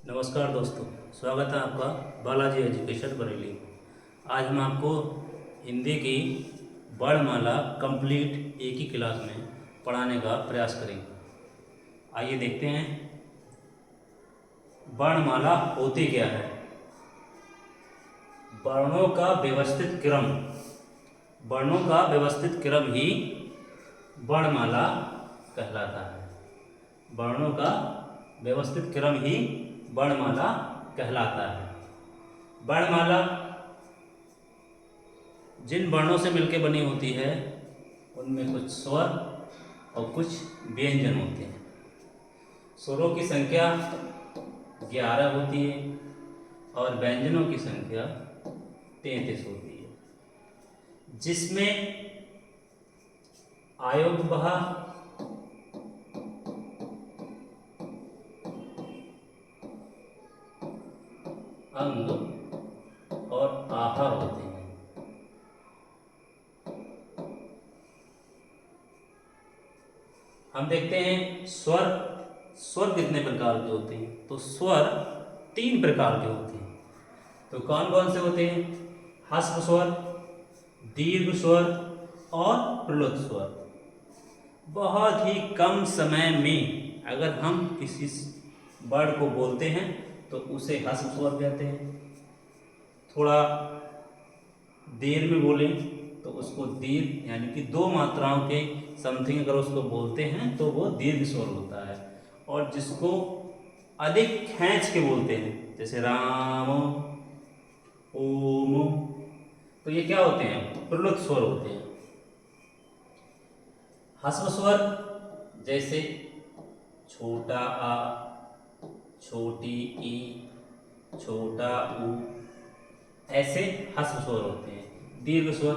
नमस्कार दोस्तों, स्वागत है आपका बालाजी एजुकेशन बरेली। आज हम आपको हिंदी की वर्णमाला कंप्लीट एक ही क्लास में पढ़ाने का प्रयास करेंगे। आइए देखते हैं वर्णमाला होती क्या है। वर्णों का व्यवस्थित क्रम, वर्णों का व्यवस्थित क्रम ही वर्णमाला कहलाता है। वर्णों का व्यवस्थित क्रम ही वर्णमाला कहलाता है। वर्णमाला जिन वर्णों से मिलकर बनी होती है उनमें कुछ स्वर और कुछ व्यंजन होते हैं। स्वरों की संख्या 11 होती है और व्यंजनों की संख्या 33 होती है, जिसमें आयोगबह, अंग और आहा होते हैं। हम देखते हैं स्वर। स्वर कितने प्रकार के होते हैं? तो स्वर 3 प्रकार के होते हैं। तो कौन कौन से होते हैं? ह्रस्व स्वर, दीर्घ स्वर और प्लुत स्वर। बहुत ही कम समय में अगर हम किसी वर्ड को बोलते हैं तो उसे ह्रस्व स्वर कहते हैं। थोड़ा देर में बोलें तो उसको दीर्घ, यानी कि 2 मात्राओं के समथिंग अगर उसको बोलते हैं तो वो दीर्घ स्वर होता है। और जिसको अधिक खींच के बोलते हैं, जैसे राम, ओम, तो ये क्या होते हैं? प्लुत स्वर होते हैं। ह्रस्व स्वर जैसे छोटा आ, छोटी ई, छोटा ऊ, ऐसे ह्रस्व स्वर होते हैं। दीर्घ स्वर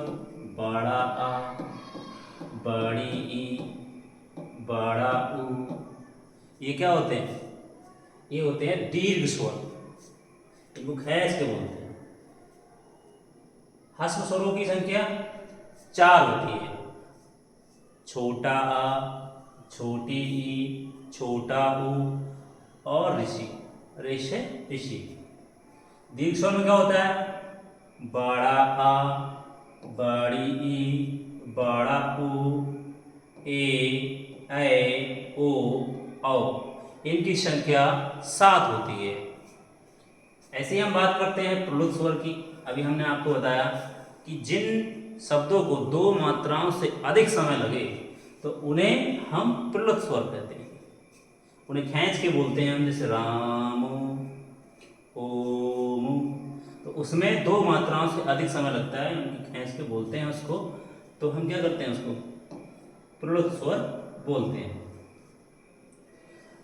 बड़ा आ, बड़ी ई, बड़ा ऊ, ये क्या होते हैं? ये होते हैं दीर्घ स्वर। इनको खींच के बोलते हैं। ह्रस्व स्वरों की संख्या 4 होती है। छोटा आ, छोटी ई, छोटा ऊ और ऋषि, ऋषि ऋषि। दीर्घ स्वर में क्या होता है? बड़ा आ, बड़ी ई, बड़ा ऊ, ए, ओ, औ। इनकी संख्या 7 होती है। ऐसे ही हम बात करते हैं प्लुत स्वर की। अभी हमने आपको बताया कि जिन शब्दों को 2 मात्राओं से अधिक समय लगे तो उन्हें हम प्लुत स्वर कहते हैं। उन्हें खींच के बोलते हैं हम, जैसे राम, ओम। तो उसमें 2 मात्राओं से अधिक समय लगता है, उनकी खींच के बोलते हैं उसको, तो हम क्या करते हैं? उसको प्लुत स्वर बोलते हैं।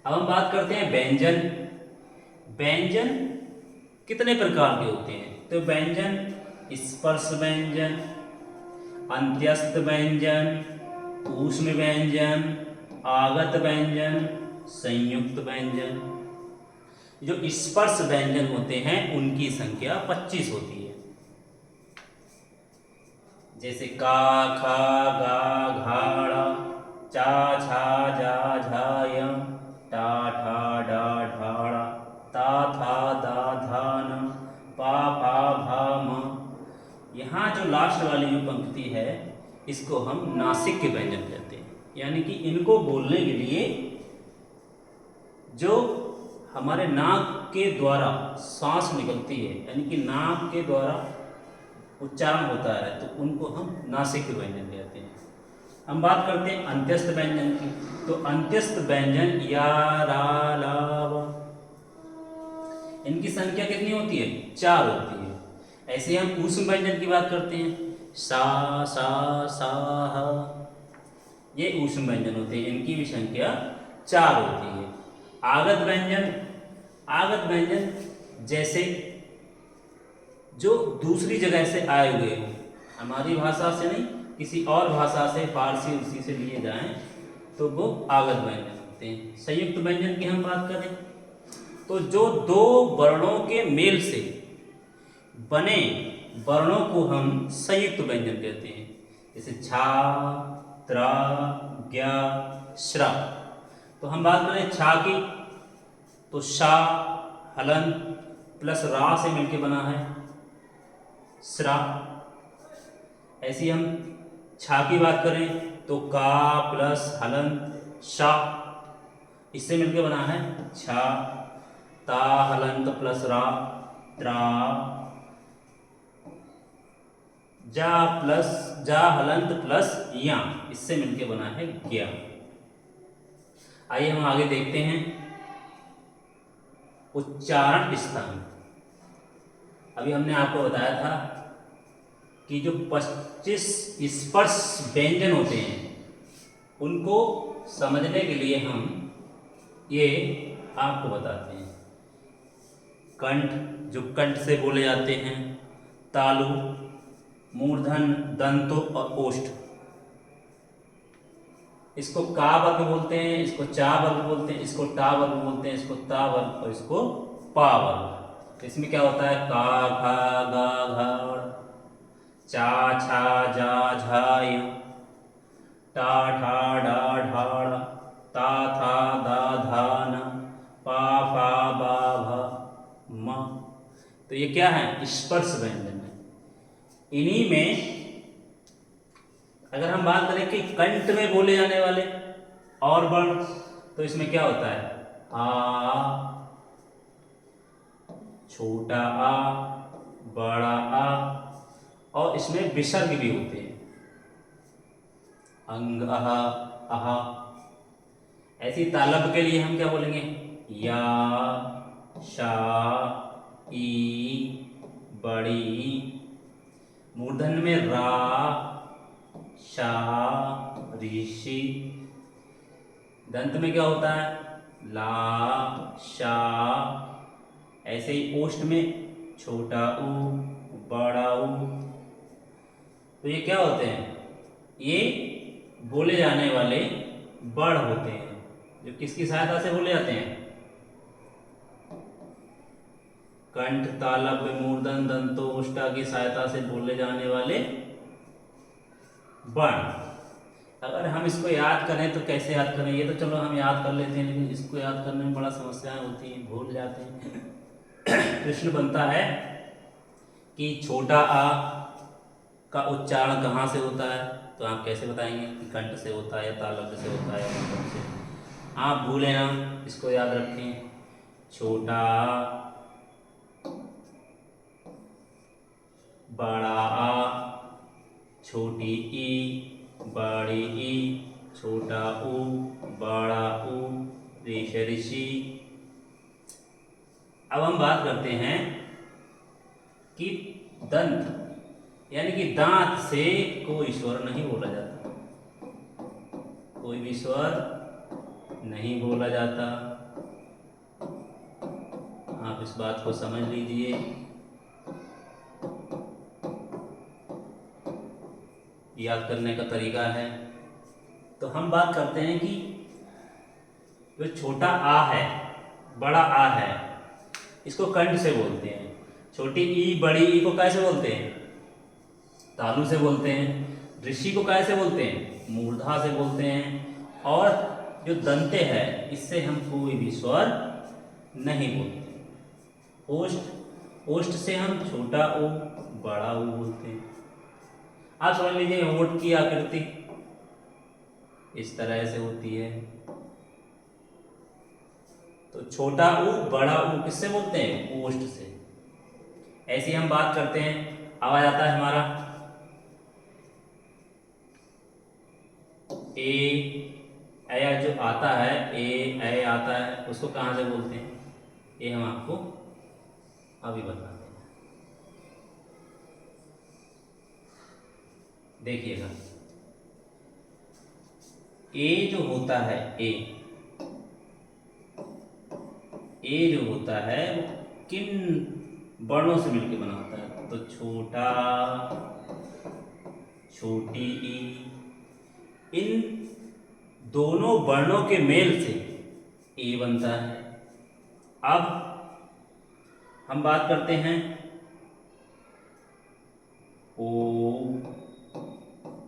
अब हम बात करते हैं व्यंजन। व्यंजन कितने प्रकार के होते हैं? तो व्यंजन स्पर्श व्यंजन, अंत्यस्थ व्यंजन, ऊष्म व्यंजन, आगत व्यंजन, संयुक्त व्यंजन। जो स्पर्श व्यंजन होते हैं उनकी संख्या 25 होती है। जैसे का, खा, गा, घाड़ा, चा, छा, जा, झा, य, टा, ठा, डा, ढाड़ा, ता, था, दा, धा, न, पा, फा, भा, म। यहाँ जो लास्ट वाली जो पंक्ति है इसको हम नासिक के व्यंजन कहते हैं। यानी कि इनको बोलने के लिए जो हमारे नाक के द्वारा सांस निकलती है, यानी कि नाक के द्वारा उच्चारण होता है, तो उनको हम नासिक के व्यंजन कहते हैं। हम बात करते हैं अंत्यस्थ व्यंजन की। तो अंत्यस्थ व्यंजन या, रा, ला, व, इनकी संख्या कितनी होती है? 4 होती है। ऐसे हम ऊष्म व्यंजन की बात करते हैं। सा, सा, सा, हा, ये ऊष्म व्यंजन होते हैं। इनकी भी संख्या 4 होती है। आगत व्यंजन, आगत व्यंजन जैसे जो दूसरी जगह से आए हुए हो, हमारी भाषा से नहीं, किसी और भाषा से, फारसी उसी से लिए जाएं, तो वो आगत व्यंजन होते हैं। संयुक्त व्यंजन की हम बात करें तो जो 2 वर्णों के मेल से बने वर्णों को हम संयुक्त व्यंजन कहते हैं। जैसे छा, त्रा, ज्ञा, श्रा। तो हम बात करें छा की, तो शा, हलंत प्लस रा से मिलके बना है स्रा। ऐसी हम छा की बात करें तो का प्लस हलंत शा, इससे मिलके बना है छा। ता हलंत प्लस रा त्रा। जा हलंत प्लस या, इससे मिलके बना है ज्ञा। आइए हम आगे देखते हैं उच्चारण स्थान। अभी हमने आपको बताया था कि जो 25 स्पर्श व्यंजन होते हैं उनको समझने के लिए हम ये आपको बताते हैं। कंठ, जो कंठ से बोले जाते हैं, तालु, मूर्धन, दंतो और ओष्ठ, इसको का वर्ग बोलते हैं, इसको चा वर्ग बोलते हैं, इसको टा वर्ग बोलते हैं, इसको ता वर्ग और इसको पा वर्ग। तो इसमें क्या होता है, का खा गा घा, चा छा जा झा य, टा ठा डा ढाड़, ता था दा धा न, पा फा बा भा म। तो ये क्या है, स्पर्श व्यंजन है। इन्हीं में अगर हम बात करें कि कंठ में बोले जाने वाले और वर्ण, तो इसमें क्या होता है, आ, छोटा आ, बड़ा आ, और इसमें विसर्ग भी होते हैं, अंग अहा अहा। ऐसी तालब के लिए हम क्या बोलेंगे, या, शा, ई, बड़ी। मूर्धन में रा, शा, ऋषि। दंत में क्या होता है, ला, शा। ऐसे ही ओष्ठ में छोटा ऊ, बड़ा ऊ। तो ये क्या होते हैं, ये बोले जाने वाले वर्ण होते हैं जो किसकी सहायता से बोले जाते हैं, कंठ, तालव्य, मूर्धन, दंतो, ओष्ठा की सहायता से बोले जाने वाले वर्ण। अगर हम इसको याद करें तो कैसे याद करें, ये तो चलो हम याद कर लेते हैं, लेकिन इसको याद करने में बड़ा समस्याएं होती हैं, भूल जाते हैं। प्रश्न बनता है कि छोटा आ का उच्चारण कहाँ से होता है, तो आप कैसे बताएंगे कि कंठ से होता है या तालव्य से होता है या मूर्धन से। आप भूलें ना, इसको याद रखें, छोटा आ, बड़ा आ, छोटी ई, बड़ी ई, छोटा ऊ, बड़ा ऊ, ऋष ऋषि। अब हम बात करते हैं कि दंत यानी कि दांत से कोई स्वर नहीं बोला जाता, कोई भी स्वर नहीं बोला जाता। आप इस बात को समझ लीजिए। याद करने का तरीका है, तो हम बात करते हैं कि जो छोटा आ है, बड़ा आ है, इसको कंठ से बोलते हैं। छोटी ई, बड़ी ई को कैसे बोलते हैं, तालु से बोलते हैं। ऋषि को कैसे बोलते हैं, मूर्धा से बोलते हैं। और जो दंते है, इससे हम कोई भी स्वर नहीं बोलते। ओष्ठ, ओष्ठ से हम छोटा ओ, बड़ा ओ बोलते हैं। आप समझ लीजिए होंठ की आकृति इस तरह से होती है, तो छोटा ऊ, बड़ा ऊ किससे बोलते हैं, ओष्ठ से। ऐसी हम बात करते हैं, आवाज आता है हमारा ए जो आता है, ए आता है, उसको कहाँ से बोलते हैं, ये हम आपको अभी बताते हैं। देखिएगा, ए जो होता है, ए जो होता है वो किन वर्णों से मिलकर बना होता है, तो छोटा, छोटी ई, इन दोनों वर्णों के मेल से ए बनता है। अब हम बात करते हैं ओ,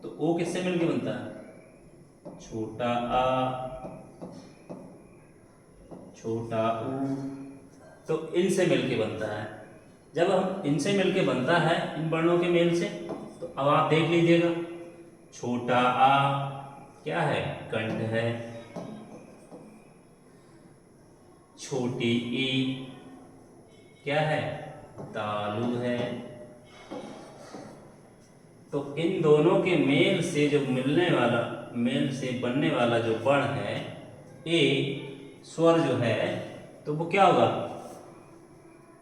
तो ओ किससे मिलके बनता है, छोटा आ, छोटा ऊ, तो इनसे मिलके बनता है। जब हम इनसे मिलके बनता है इन वर्णों के मेल से, तो अब आप देख लीजिएगा, छोटा आ क्या है, कंठ है, छोटी ई क्या है, तालु है। तो इन दोनों के मेल से जो मिलने वाला, मेल से बनने वाला जो वर्ण है ए स्वर जो है, तो वो क्या होगा,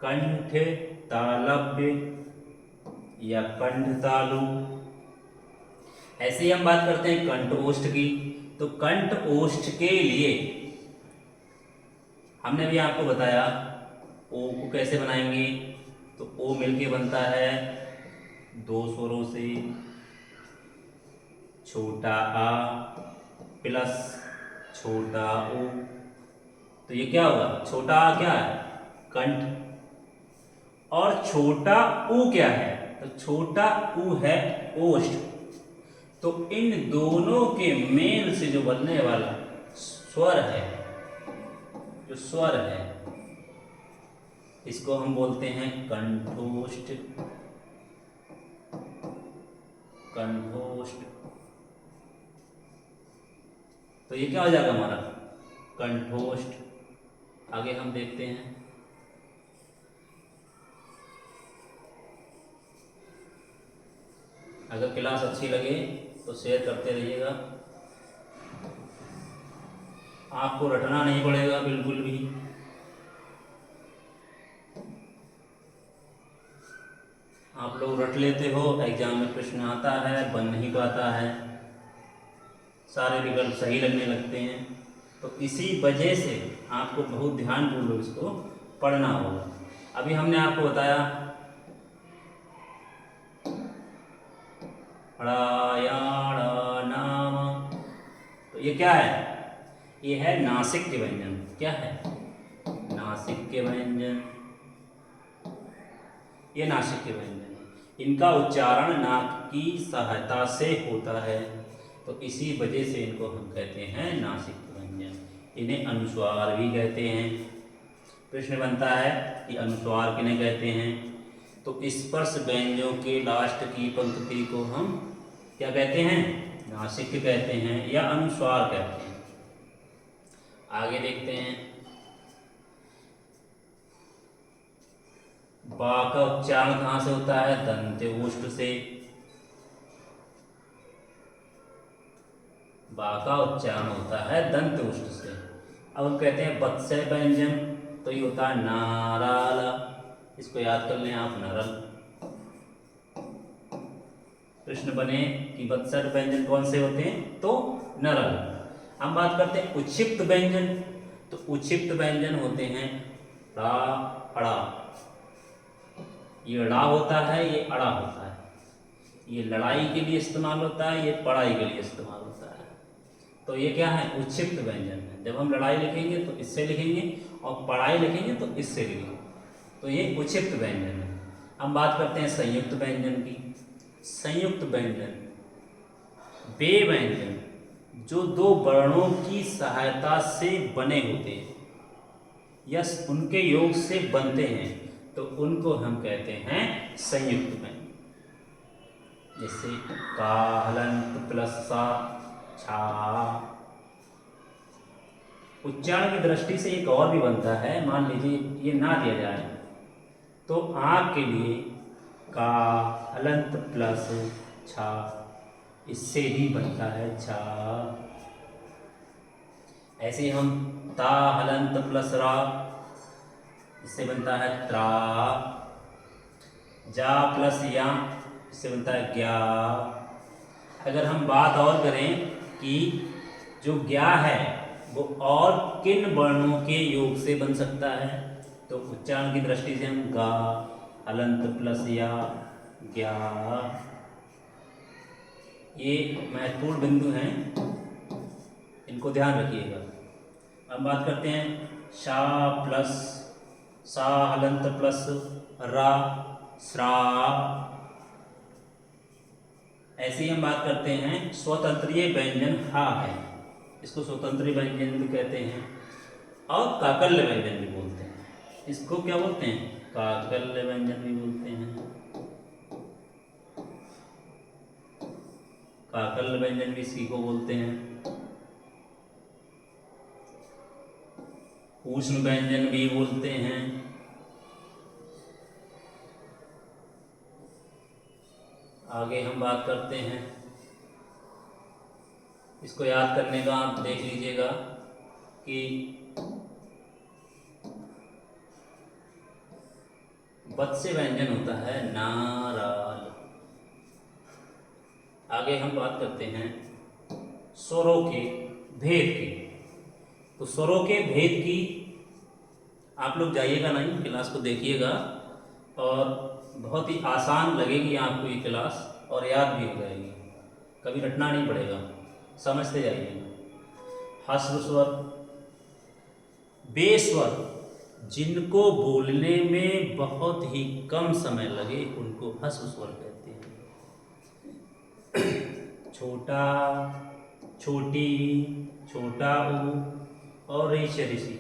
कंठ तालव्य या कंठ तालु। ऐसे ही हम बात करते हैं कंठ ओष्ठ की। तो कंठ ओष्ठ के लिए हमने भी आपको बताया ओ को कैसे बनाएंगे। तो ओ मिलके बनता है दो स्वरों से, छोटा आ प्लस छोटा ओ। तो ये क्या होगा, छोटा आ क्या है, कंठ, और छोटा ऊ क्या है, तो छोटा ऊ है ओष्ठ। तो इन दोनों के मेल से जो बनने वाला स्वर है, जो स्वर है, इसको हम बोलते हैं कंठोष्ठ। कंठोष्ठ। तो ये क्या हो जाएगा हमारा, कंठोष्ठ। आगे हम देखते हैं, अगर क्लास अच्छी लगे तो शेयर करते रहिएगा। आपको रटना नहीं पड़ेगा बिल्कुल भी। आप लोग रट लेते हो, एग्जाम में प्रश्न आता है, बन नहीं पाता है, सारे विकल्प सही लगने लगते हैं। तो इसी वजह से आपको बहुत ध्यानपूर्वक इसको पढ़ना होगा। अभी हमने आपको बताया नाम, तो ये क्या है, ये है नासिक के व्यंजन। क्या है, नासिक के व्यंजन। ये नासिक के व्यंजन है, इनका उच्चारण नाक की सहायता से होता है। तो इसी वजह से इनको हम कहते हैं नासिक व्यंजन। इन्हें अनुस्वार भी कहते हैं। प्रश्न बनता है कि अनुस्वार किन्हें कहते हैं। तो स्पर्श व्यंजनों के लास्ट की पंक्ति को हम क्या कहते हैं, नासिक कहते हैं या अनुस्वार कहते हैं। आगे देखते हैं, बा का उच्चारण कहाँ से होता है, दंत्य ओष्ठ से। बा का उच्चारण होता है दंत ओष्ठ से। अब हम कहते हैं बत्सय व्यंजन, तो ये होता है नाराल। इसको याद कर लें आप, नरल। प्रश्न बने कि बत्सय व्यंजन कौन से होते हैं, तो नरल। हम बात करते हैं उच्छिप्त व्यंजन। तो उच्छिप्त व्यंजन होते हैं ड़ा अड़ा। ये ड़ा होता है, ये अड़ा होता है। ये लड़ाई के लिए इस्तेमाल होता है, ये पढ़ाई के लिए इस्तेमाल होता है। तो ये क्या है, उच्छिप्त व्यंजन है। जब हम लड़ाई लिखेंगे तो इससे लिखेंगे, और पढ़ाई लिखेंगे तो इससे लिखेंगे। तो ये उच्छिप्त व्यंजन है। हम बात करते हैं संयुक्त व्यंजन की। संयुक्त व्यंजन वे व्यंजन जो दो वर्णों की सहायता से बने होते हैं या उनके योग से बनते हैं, तो उनको हम कहते हैं संयुक्त व्यंजन। जैसे का हलंत प्लस सा, छा। उच्चारण की दृष्टि से एक और भी बनता है। मान लीजिए ये ना दिया जाए तो आपके लिए का हलंत प्लस छा, इससे ही बनता है छा। ऐसे हम ता हलंत प्लस रा, इससे बनता है त्रा। जा प्लस या, इससे बनता है ज्ञा। अगर हम बात और करें कि जो ज्ञा है वो और किन वर्णों के योग से बन सकता है, तो उच्चारण की दृष्टि से हम गा हलंत प्लस या, ज्ञा। ये महत्वपूर्ण बिंदु हैं, इनको ध्यान रखिएगा। अब बात करते हैं शा प्लस सा हलंत प्लस रा, श्रा। ऐसे ही हम बात करते हैं स्वतंत्रीय व्यंजन हा है, इसको स्वतंत्रीय व्यंजन भी कहते हैं और काकल्य व्यंजन भी बोलते हैं। इसको क्या बोलते हैं? काकल्य व्यंजन भी बोलते हैं। काकल्य व्यंजन भी इसी को बोलते हैं। ऊष्म व्यंजन भी बोलते हैं। आगे हम बात करते हैं, इसको याद करने का आप देख लीजिएगा कि वत्स्य व्यंजन होता है नाराल। आगे हम बात करते हैं स्वरों के भेद की। तो स्वरों के भेद की आप लोग जाइएगा नहीं, क्लास को देखिएगा और बहुत ही आसान लगेगी आपको ये क्लास और याद भी हो जाएगी, कभी रटना नहीं पड़ेगा, समझते जाइएगा। ह्रस्व स्वर, वे स्वर जिनको बोलने में बहुत ही कम समय लगे उनको ह्रस्व स्वर कहते हैं। छोटा, छोटी, छोटा ऊ और ऋष ऋषि।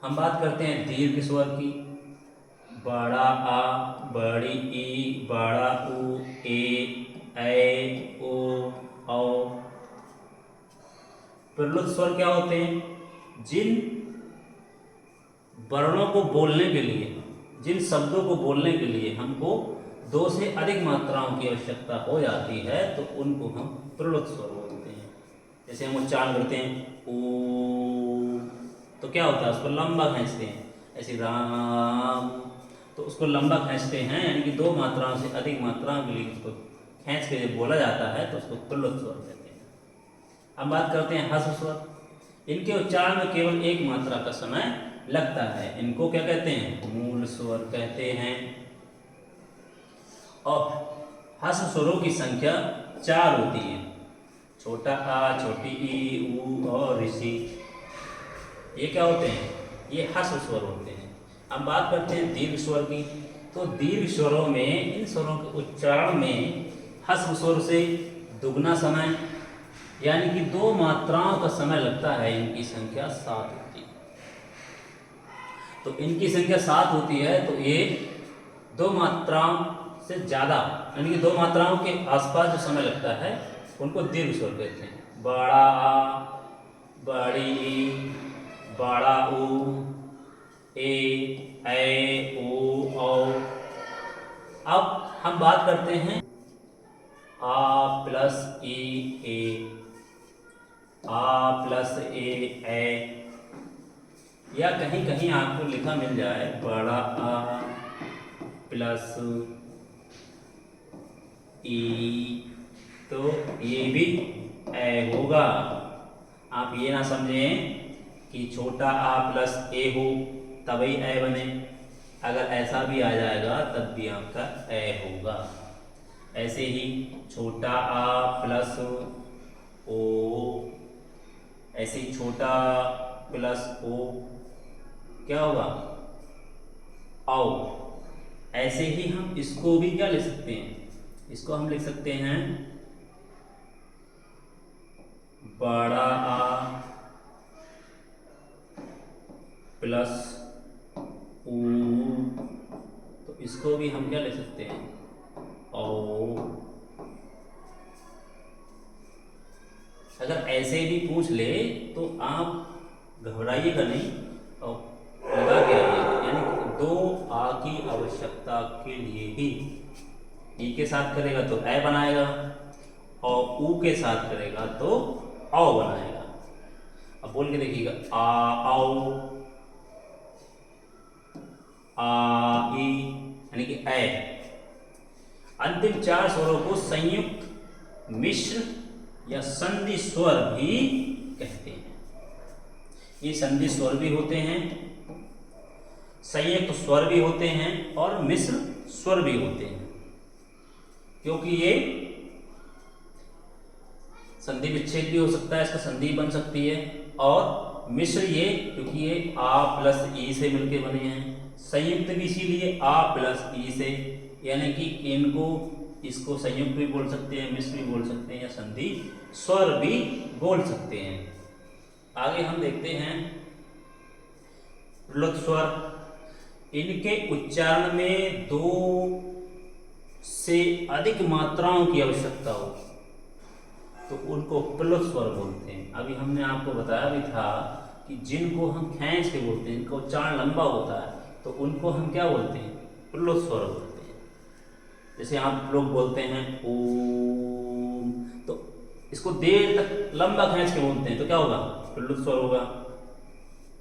हम बात करते हैं दीर्घ स्वर की। बड़ा आ, बड़ी ई, बड़ा ऊ, ए, ओ, औ। प्रलुत स्वर क्या होते हैं? जिन वर्णों को बोलने के लिए, जिन शब्दों को बोलने के लिए हमको 2 से अधिक मात्राओं की आवश्यकता हो जाती है तो उनको हम प्रलुत स्वर बोलते हैं। जैसे हम उच्चारण करते हैं ओ, तो क्या होता है? उसको लंबा खींचते हैं। ऐसे राम, तो उसको लंबा खींचते हैं, यानी कि 2 मात्राओं से अधिक मात्राओं के लिए उसको खींच के जब बोला जाता है तो उसको प्रलुत स्वर कहते हैं। अब बात करते हैं ह्रस्व स्वर। इनके उच्चारण में केवल 1 मात्रा का समय लगता है। इनको क्या कहते हैं? मूल स्वर कहते हैं। और ह्रस्व स्वरों की संख्या 4 होती है। छोटा आ, छोटी ई, ऊ और ऋषि, ये क्या होते हैं? ये ह्रस्व स्वर होते हैं। अब बात करते हैं दीर्घ स्वर की। तो दीर्घ स्वरों में, इन स्वरों के उच्चारण में ह्रस्व स्वर से दुगना समय, यानी कि 2 मात्राओं का समय लगता है। इनकी संख्या 7 होती है। तो इनकी संख्या 7 होती है, तो ये 2 मात्राओं से ज़्यादा, यानी कि 2 मात्राओं के आसपास जो समय लगता है उनको दीर्घ स्वर कहते हैं। बड़ा आ, बड़ी ई, बड़ा ऊ, ए, ओ, औ। अब हम बात करते हैं आ प्लस ए, आ प्लस ए, या कहीं कहीं आपको लिखा मिल जाए बड़ा आ प्लस ई, तो ये भी ए होगा। आप ये ना समझें कि छोटा आ प्लस ए हो तभी ए बने, अगर ऐसा भी आ जाएगा तब भी आपका ए होगा। ऐसे ही छोटा आ प्लस ओ, ऐसे ही छोटा प्लस ओ क्या होगा? औ। ऐसे ही हम इसको भी क्या लिख सकते हैं? इसको हम लिख सकते हैं बड़ा आ प्लस ऊ, तो इसको भी हम क्या ले सकते हैं? ओ। अगर ऐसे भी पूछ ले तो आप घबराइएगा नहीं और लगा के आइएगा, यानी कि 2 आ की आवश्यकता के लिए ही ई के साथ करेगा तो ए बनाएगा और ऊ के साथ करेगा तो औ बनाएगा। अब बोल के देखिएगा आ, औ, आ, ई, यानी कि ए। अंतिम 4 स्वरों को संयुक्त, मिश्र या संधि स्वर भी कहते हैं। ये संधि स्वर भी होते हैं, संयुक्त स्वर भी होते हैं और मिश्र स्वर भी होते हैं, क्योंकि ये संधि विच्छेद भी हो सकता है, इसका संधि बन सकती है। और मिश्र ये क्योंकि ये आ प्लस ई से मिलके बने हैं, संयुक्त भी इसीलिए आ प्लस ई से, यानी कि इनको, इसको संयुक्त भी बोल सकते हैं, मिश्र भी बोल सकते हैं या संधि स्वर भी बोल सकते हैं। आगे हम देखते हैं प्रलुत स्वर इनके उच्चारण में 2 से अधिक मात्राओं की आवश्यकता हो तो उनको प्रलुत स्वर बोलते हैं। अभी हमने आपको बताया भी था कि जिनको हम खींच के बोलते हैं, इनका उच्चारण लंबा होता है, तो उनको हम क्या बोलते हैं? प्रलुत स्वर बोलते हैं। जैसे आप लोग बोलते हैं ओम, तो इसको देर तक लंबा खींच के बोलते हैं तो क्या होगा? प्रलुत स्वर होगा।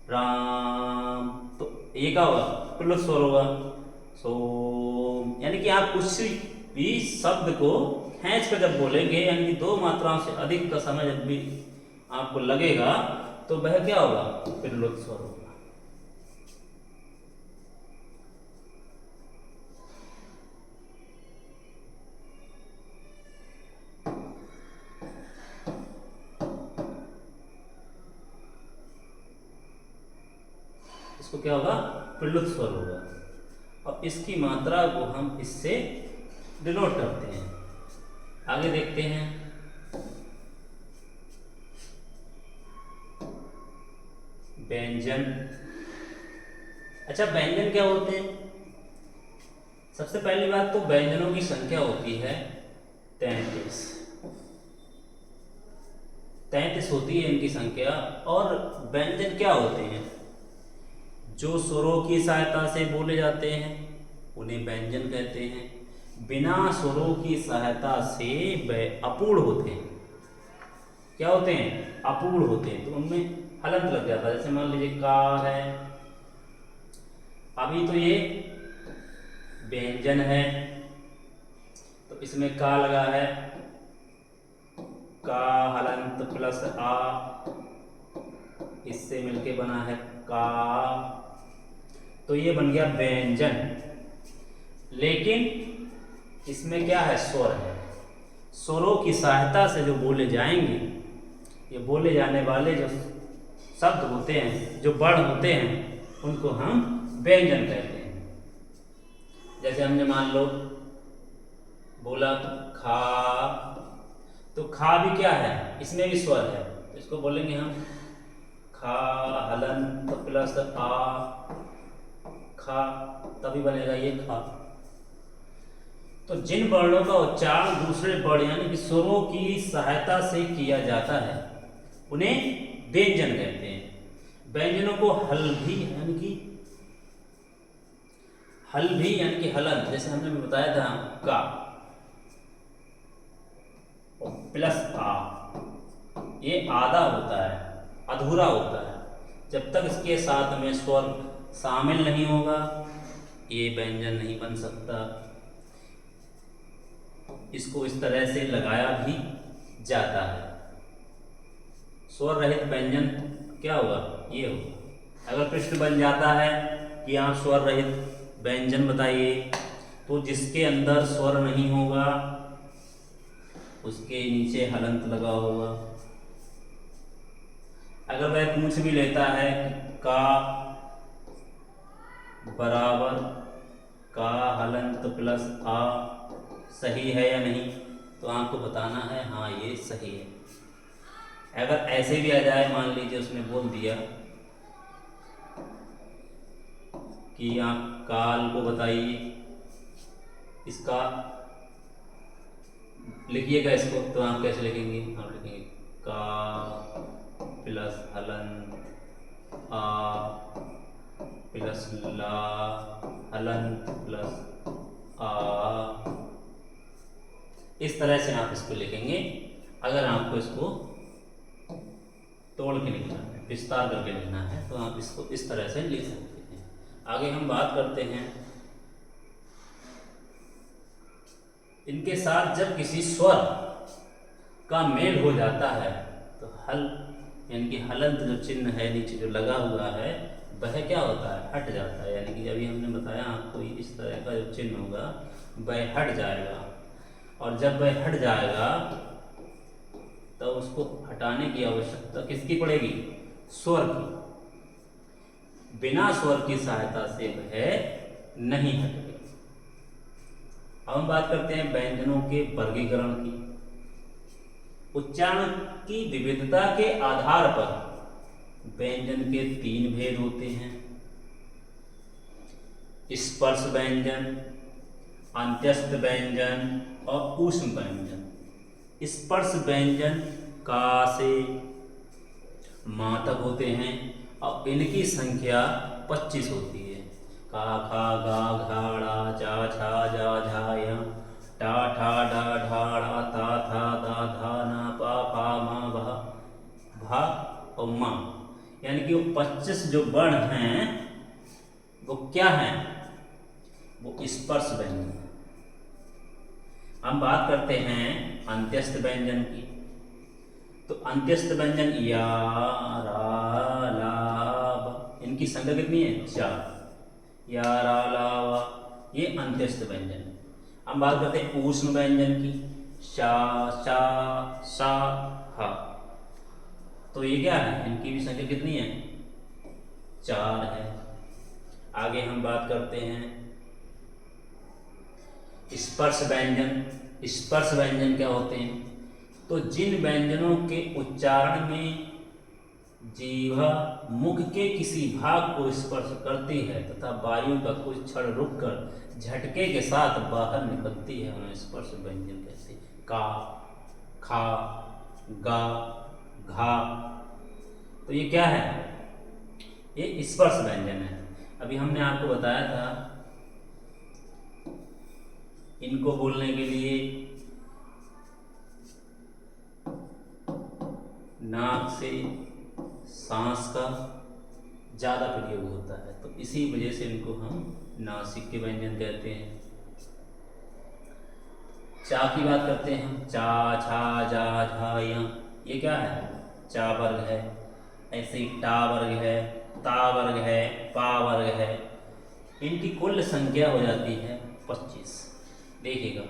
राम, तो ये क्या होगा? प्रलुत स्वर होगा। सोम, यानी कि आप कुछ भी शब्द को खींच कर जब बोलेंगे, यानी कि 2 मात्राओं से अधिक का समय जब भी आपको लगेगा तो वह क्या होगा? प्रलुत स्वर होगा। इसको क्या होगा? प्रलुत स्वर होगा। और इसकी मात्रा को हम इससे डिनोट करते हैं। आगे देखते हैं। व्यंजन। अच्छा, व्यंजन क्या होते हैं? सबसे पहली बात तो व्यंजनों की संख्या होती है 33। 33 होती है इनकी संख्या। और व्यंजन क्या होते हैं? जो स्वरों की सहायता से बोले जाते हैं उन्हें व्यंजन कहते हैं। बिना स्वरों की सहायता से वह अपूर्ण होते हैं। क्या होते हैं? अपूर्ण होते हैं, तो उनमें हलंत लग जाता है। जैसे मान लीजिए का है, अभी तो ये व्यंजन है तो इसमें का लगा है, का हलंत प्लस आ, इससे मिलके बना है का, तो ये बन गया व्यंजन। लेकिन इसमें क्या है? स्वर है। स्वरों की सहायता से जो बोले जाएंगे, ये बोले जाने वाले जो शब्द होते हैं, जो वर्ण होते हैं, उनको हम व्यंजन कहते हैं। जैसे हमने मान लो बोला खा, तो खा भी क्या है? इसमें भी स्वर है, तो इसको बोलेंगे हम खा हलंत प्लस आ, खा, तभी बनेगा ये खा। तो जिन वर्णों का उच्चारण दूसरे वर्ण यानी कि स्वरों की सहायता से किया जाता है उन्हें व्यंजन कहते हैं। व्यंजनों को हल भी यानी कि हलंत, जैसे हमने बताया था का प्लस आ, ये आधा होता है, अधूरा होता है। जब तक इसके साथ में स्वर शामिल नहीं होगा ये व्यंजन नहीं बन सकता। इसको इस तरह से लगाया भी जाता है। स्वर रहित व्यंजन क्या होगा? ये होगा। अगर प्रश्न बन जाता है कि आप स्वर रहित व्यंजन बताइए, तो जिसके अंदर स्वर नहीं होगा उसके नीचे हलंत लगा होगा। अगर वह पूछ भी लेता है का बराबर का हलंत प्लस आ सही है या नहीं, तो आपको बताना है हाँ ये सही है। अगर ऐसे भी आ जाए, मान लीजिए उसने बोल दिया कि आप काल को बताइए, इसका लिखिएगा इसको, तो आप कैसे लिखेंगे? आप लिखेंगे का प्लस हलंत आ प्लस ला हलंत प्लस आ, इस तरह से आप इसको लिखेंगे। अगर आपको इसको तोड़ के लिखना है, विस्तार करके लिखना है, तो आप इसको इस तरह से लिख सकते हैं। आगे हम बात करते हैं इनके साथ जब किसी स्वर का मेल हो जाता है तो हल यानी कि हलंत जो चिन्ह है नीचे जो लगा हुआ है वह क्या होता है? हट जाता है। यानी कि अभी हमने बताया आपको इस तरह का जो चिन्ह होगा वह हट जाएगा। और जब वह हट जाएगा तो उसको हटाने की आवश्यकता किसकी पड़ेगी? स्वर की। बिना स्वर की सहायता से वह नहीं हटेगा। अब हम बात करते हैं व्यंजनों के वर्गीकरण की। उच्चारण की विविधता के आधार पर व्यंजन के 3 भेद होते हैं। स्पर्श व्यंजन, अंत्यस्थ व्यंजन और ऊष्म व्यंजन। स्पर्श व्यंजन का से मां तक होते हैं और इनकी संख्या 25 होती है। का, खा, गा, घा, ड़ा, चा, छा, जा, झा, या, टा, ठा, डा, ढा, ड़ा, ता, था, दा, धा, ना, पा, फा, मा, भा, भा और मां, यानी कि वो 25 जो वर्ण हैं वो क्या हैं? वो स्पर्श व्यंजन। हम बात करते हैं अंत्यस्थ व्यंजन की। तो अंत्यस्थ व्यंजन या, रा, ला, व, इनकी संख्या कितनी है? 4। या, रा, ला, वा, ये अंत्यस्थ व्यंजन। हम बात करते हैं ऊष्म व्यंजन की। शा, शा, सा, हा। तो ये क्या है? इनकी भी संख्या कितनी है? 4 है। आगे हम बात करते हैं स्पर्श व्यंजन। स्पर्श व्यंजन क्या होते हैं? तो जिन व्यंजनों के उच्चारण में जीवा मुख के किसी भाग को स्पर्श करती है तथा वायु का कुछ क्षण रुककर झटके के साथ बाहर निकलती है, उन्हें स्पर्श व्यंजन कहते हैं। का, खा, गा, घा। तो ये क्या है? ये स्पर्श व्यंजन है। अभी हमने आपको बताया था इनको बोलने के लिए नाक से सांस का ज़्यादा प्रयोग होता है, तो इसी वजह से इनको हम नासिक के व्यंजन कहते हैं। चा की बात करते हैं हम। चा, छा, जा, झा, या, ये क्या है? चा वर्ग है। ऐसे ही टा वर्ग है, ता वर्ग है, पा वर्ग है। इनकी कुल संख्या हो जाती है 25। देखिएगा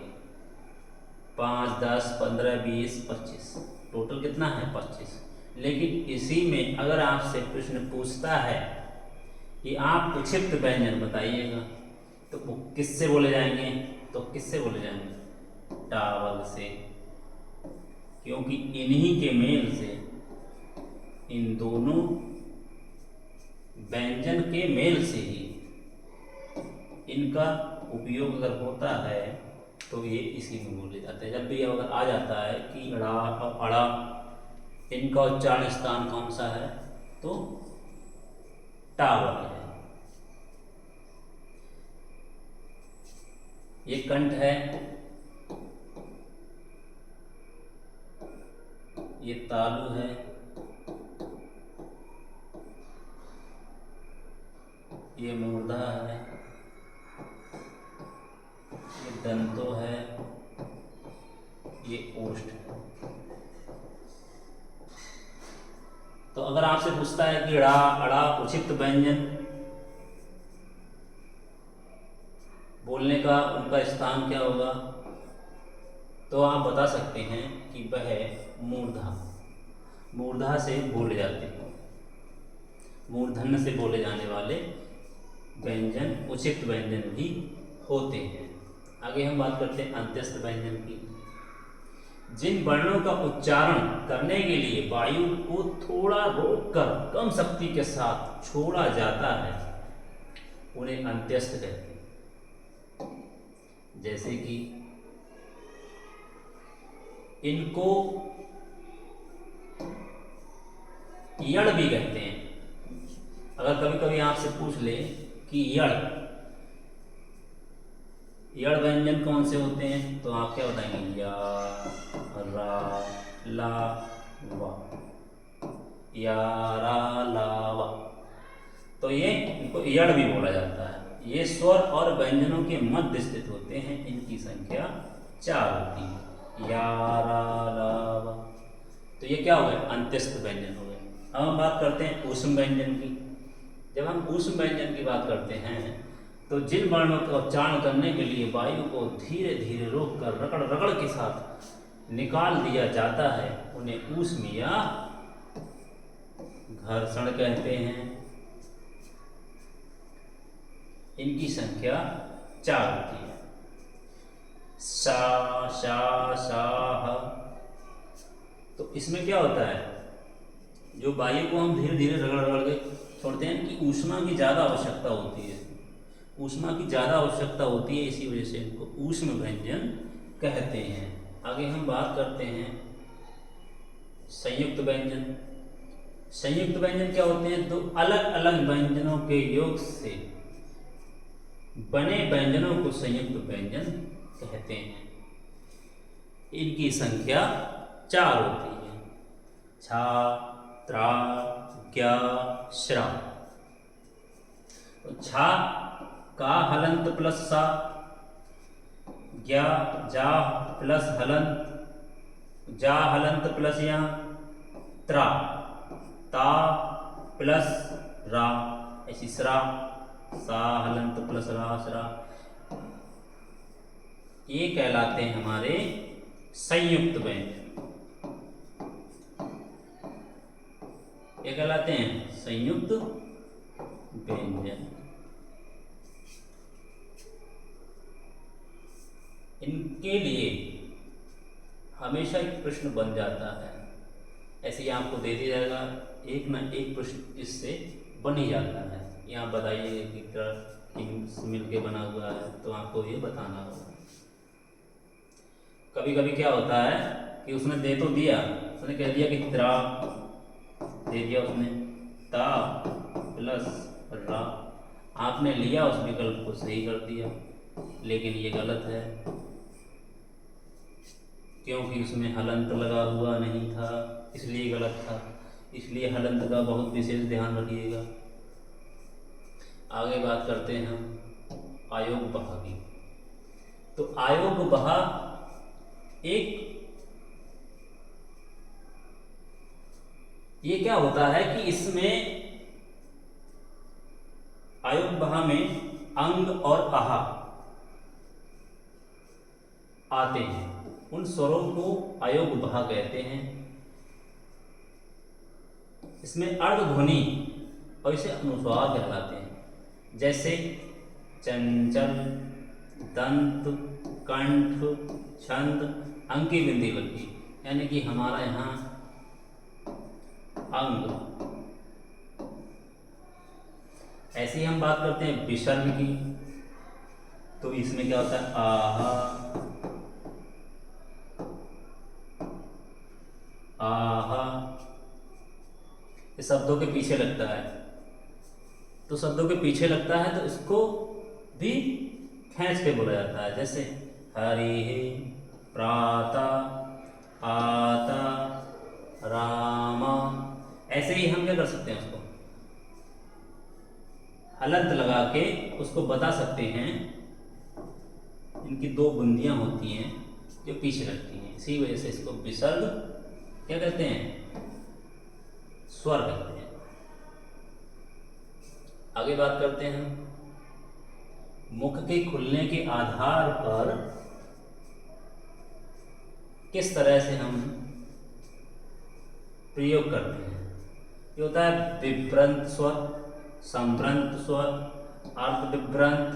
5, 10, 15, 20, 25, टोटल कितना है? 25। लेकिन इसी में अगर आपसे प्रश्न पूछता है कि आप उक्षिप्त व्यंजन बताइएगा, तो वो किससे बोले जाएंगे? तो किससे बोले जाएंगे? टा वर्ग से, क्योंकि इन्हीं के मेल से, इन दोनों व्यंजन के मेल से ही इनका उपयोग अगर होता है तो ये इसी में बोले जाते हैं। जब भी अगर आ जाता है कि ड़ा और अड़ा, इनका उच्चारण स्थान कौन सा है? तो टा वर्ग है। ये कंठ है, ये तालु है, ये मूर्धा है, ये दंतो है, ये ओष्ठ है। तो अगर आपसे पूछता है कि ड़ा, अड़ा उचित व्यंजन बोलने का उनका स्थान क्या होगा, तो आप बता सकते हैं कि वह मूर्धा से बोले जाते हैं। मूर्धन्य से बोले जाने वाले व्यंजन उचित व्यंजन भी होते हैं। आगे हम बात करते हैं अंत्यस्थ व्यंजन की। जिन वर्णों का उच्चारण करने के लिए वायु को थोड़ा रोककर कम शक्ति के साथ छोड़ा जाता है, उन्हें अंत्यस्थ कहते हैं। जैसे कि इनको यड़ भी कहते हैं। अगर कभी कभी आपसे पूछ ले कि यड़ व्यंजन कौन से होते हैं, तो आप क्या बताएंगे? या, रा, ला, वा, या, रा, ला, वा। तो ये इनको यड़ भी बोला जाता है। ये स्वर और व्यंजनों के मध्य स्थित होते हैं। इनकी संख्या 4 होती है। या, रा, ला, वा। तो ये क्या हो गए? अंत्यस्थ व्यंजन हो गए। अब हम बात करते हैं ऊष्म व्यंजन की। जब हम ऊष्म व्यंजन की बात करते हैं तो जिन वर्णों का उच्चारण करने के लिए वायु को धीरे धीरे रोककर रगड़ रगड़ के साथ निकाल दिया जाता है, उन्हें ऊष्म या घर्षण कहते हैं। इनकी संख्या 4 होती है। सा, शा, सा, ह। तो इसमें क्या होता है? जो वायु को हम धीरे धीरे रगड़ रगड़ के छोड़ते हैं कि ऊष्मा की ज़्यादा आवश्यकता होती है। ऊष्मा की ज़्यादा आवश्यकता होती है, इसी वजह से इनको ऊष्म व्यंजन कहते हैं। आगे हम बात करते हैं संयुक्त व्यंजन। संयुक्त व्यंजन क्या होते हैं? दो अलग अलग व्यंजनों के योग से बने व्यंजनों को संयुक्त व्यंजन कहते हैं। इनकी संख्या 4 होती है, छा, त्रा, ज्ञा, श्रा। तो छा का हलंत प्लस सा, ज्ञा जा प्लस हलंत, जा हलंत प्लस या, त्रा ता प्लस रा, ऐसी श्रा सा हलंत प्लस रा, श्रा। ये कहलाते हैं हमारे संयुक्त व्यंजन। ये कहलाते हैं संयुक्त व्यंजन। इनके लिए हमेशा एक प्रश्न बन जाता है, ऐसे ही आपको दे दिया जाएगा, एक ना एक प्रश्न इससे बन ही जाता है। यहाँ बताइए कि किस मिल के बना हुआ है, तो आपको ये बताना होगा। कभी कभी क्या होता है कि उसने दे तो दिया, उसने कह दिया कि त्रा दे दिया उसने, ता प्लस रा, आपने लिया उस विकल्प को सही कर दिया, लेकिन ये गलत है क्योंकि उसमें हलंत लगा हुआ नहीं था, इसलिए गलत था। इसलिए हलंत का बहुत विशेष ध्यान रखिएगा। आगे बात करते हैं हम आयोग बहा की। तो आयोग बहा एक, ये क्या होता है कि इसमें आयोग बहा में अंग और आहा आते हैं, उन स्वरों को आयोग बहा कहते हैं। इसमें अर्ध ध्वनि और इसे अनुस्वार कहलाते हैं, जैसे चंचल, दंत, कंठ, छंद, अंकी बिंदी लगी, यानी कि हमारा यहाँ अंग। ऐसे ही हम बात करते हैं विसर्ग की। तो इसमें क्या होता है? आहा, आहा, ये शब्दों के पीछे लगता है। तो शब्दों के पीछे लगता है तो इसको भी खींच के बोला जाता है, जैसे हरि, प्राता, आता, रामा। ऐसे ही हम क्या कर सकते हैं, उसको हलंत लगा के उसको बता सकते हैं। इनकी 2 बुंदियां होती हैं जो पीछे लगती हैं, इसी वजह से इसको विसर्ग क्या कहते हैं? स्वर कहते हैं। आगे बात करते हैं मुख के खुलने के आधार पर किस तरह से हम प्रयोग करते हैं। ये होता है विभ्रंत स्वर, संभ्रंत स्वर, अर्ध विभ्रंत,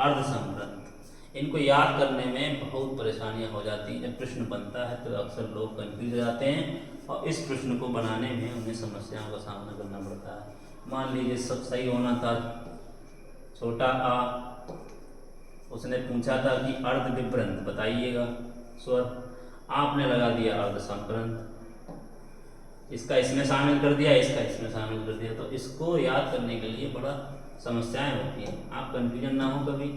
अर्ध संभ्रंत। इनको याद करने में बहुत परेशानियां हो जाती हैं। जब प्रश्न बनता है तो अक्सर लोग कंफ्यूज हो जाते हैं और इस प्रश्न को बनाने में उन्हें समस्याओं का सामना करना पड़ता है। मान लीजिए सब सही होना था, छोटा आ, उसने पूछा था कि अर्ध विभ्रंत बताइएगा स्वर, आपने लगा दिया अर्ध संभ्रंत, इसका इसमें शामिल कर दिया, इसका इसमें शामिल कर दिया। तो इसको याद करने के लिए बड़ा समस्याएं होती हैं। आप कंफ्यूजन ना हो कभी,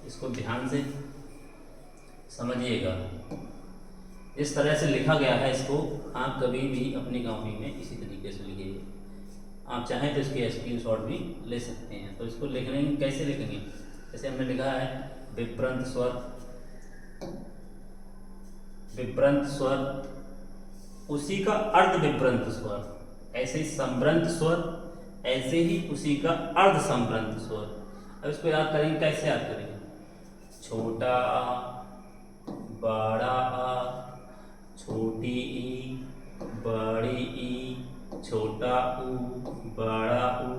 इसको ध्यान से समझिएगा। इस तरह से लिखा गया है, इसको आप कभी भी अपनी कॉपी में इसी तरीके से लिखिए। आप चाहें तो इसके स्क्रीनशॉट भी ले सकते हैं। तो इसको लिखने कैसे लिखेंगे? जैसे हमने लिखा है विभ्रंत स्वर, विभ्रंत स्वर, उसी का अर्ध विभ्रंत स्वर, ऐसे ही संभ्रंत स्वर, ऐसे ही उसी का अर्ध संभ्रंत स्वर। अब इसको याद करेंगे, कैसे याद करेंगे? छोटा आ, बड़ा आ, छोटी ई, बड़ी ई, छोटा ऊ, बड़ा ऊ,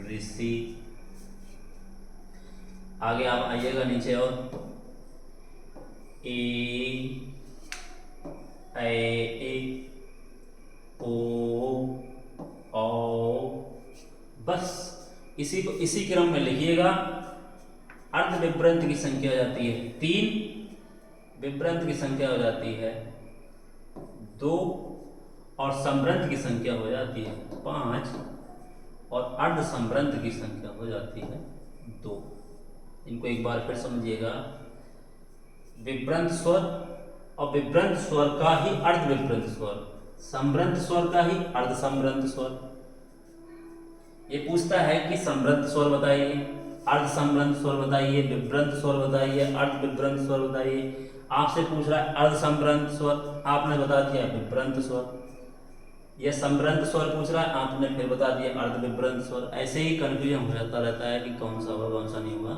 ऋषि। आगे आप आइएगा नीचे, और ए, ओ, बस इसी क्रम में लिखिएगा। अर्ध विभ्रंत की संख्या हो जाती है 3, विभ्रंत की संख्या हो जाती है 2 और संभ्रंत की संख्या हो जाती है 5 और अर्ध संभ्रंत की संख्या हो जाती है 2। इनको एक बार फिर समझिएगा। विभ्रंत स्वर और विभ्रंत स्वर का ही अर्ध विभ्रंत स्वर, संभ्रंत स्वर का ही अर्ध संभ्रंत स्वर। ये पूछता है कि संभ्रंत स्वर बताइए, अर्ध संभ्रंत स्वर बताइए, विभ्रंत स्वर बताइए, अर्ध विभ्रंत स्वर बताइए। आपसे पूछ रहा है अर्ध संभ्रंत स्वर, आपने बता दिया विभ्रंत स्वर। यह संभ्रंत स्वर पूछ रहा है, आपने फिर बता दिया अर्ध विभ्रंत स्वर। ऐसे ही कंफ्यूजन हो जाता रहता है कि कौन सा होगा कौन सा नहीं होगा।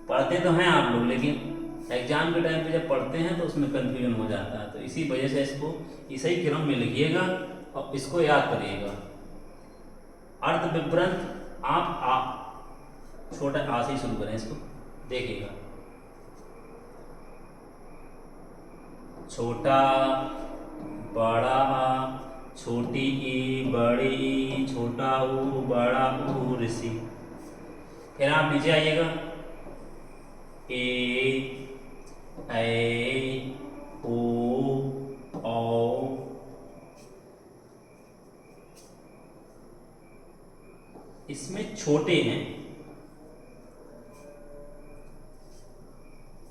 पढ़ते तो हैं आप लोग, लेकिन एग्जाम के टाइम पे जब पढ़ते हैं तो उसमें कंफ्यूजन हो जाता है। तो इसी वजह से इसको इसी क्रम में लिखिएगा और इसको याद करिएगा। अर्ध विभ्रंत आप छोटा आ से ही शुरू करें, इसको देखिएगा। छोटा बड़ा आ, छोटी ई, बड़ी ई, छोटा ऊ, बड़ा ऊ, ऋषि। फिर आप नीचे आइएगा। ए, ऐ, ओ, औ, इसमें छोटे हैं,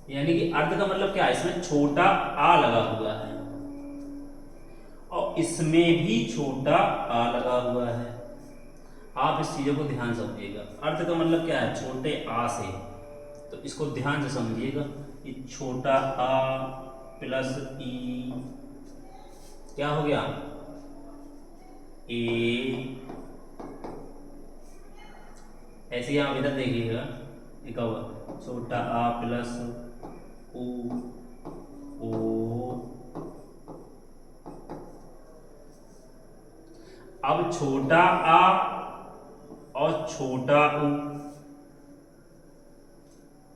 यानी कि अर्ध का मतलब क्या है, इसमें छोटा आ लगा हुआ है और इसमें भी छोटा आ लगा हुआ है। आप इस चीजों को ध्यान से समझिएगा। अर्ध का मतलब क्या है, छोटे आ से, तो इसको ध्यान से समझिएगा। ये छोटा आ प्लस ई क्या हो गया, ए। ऐसे ही आप इधर देखिएगा, लिखा हुआ छोटा आ प्लस ऊ, ओ। अब छोटा आ और छोटा ऊ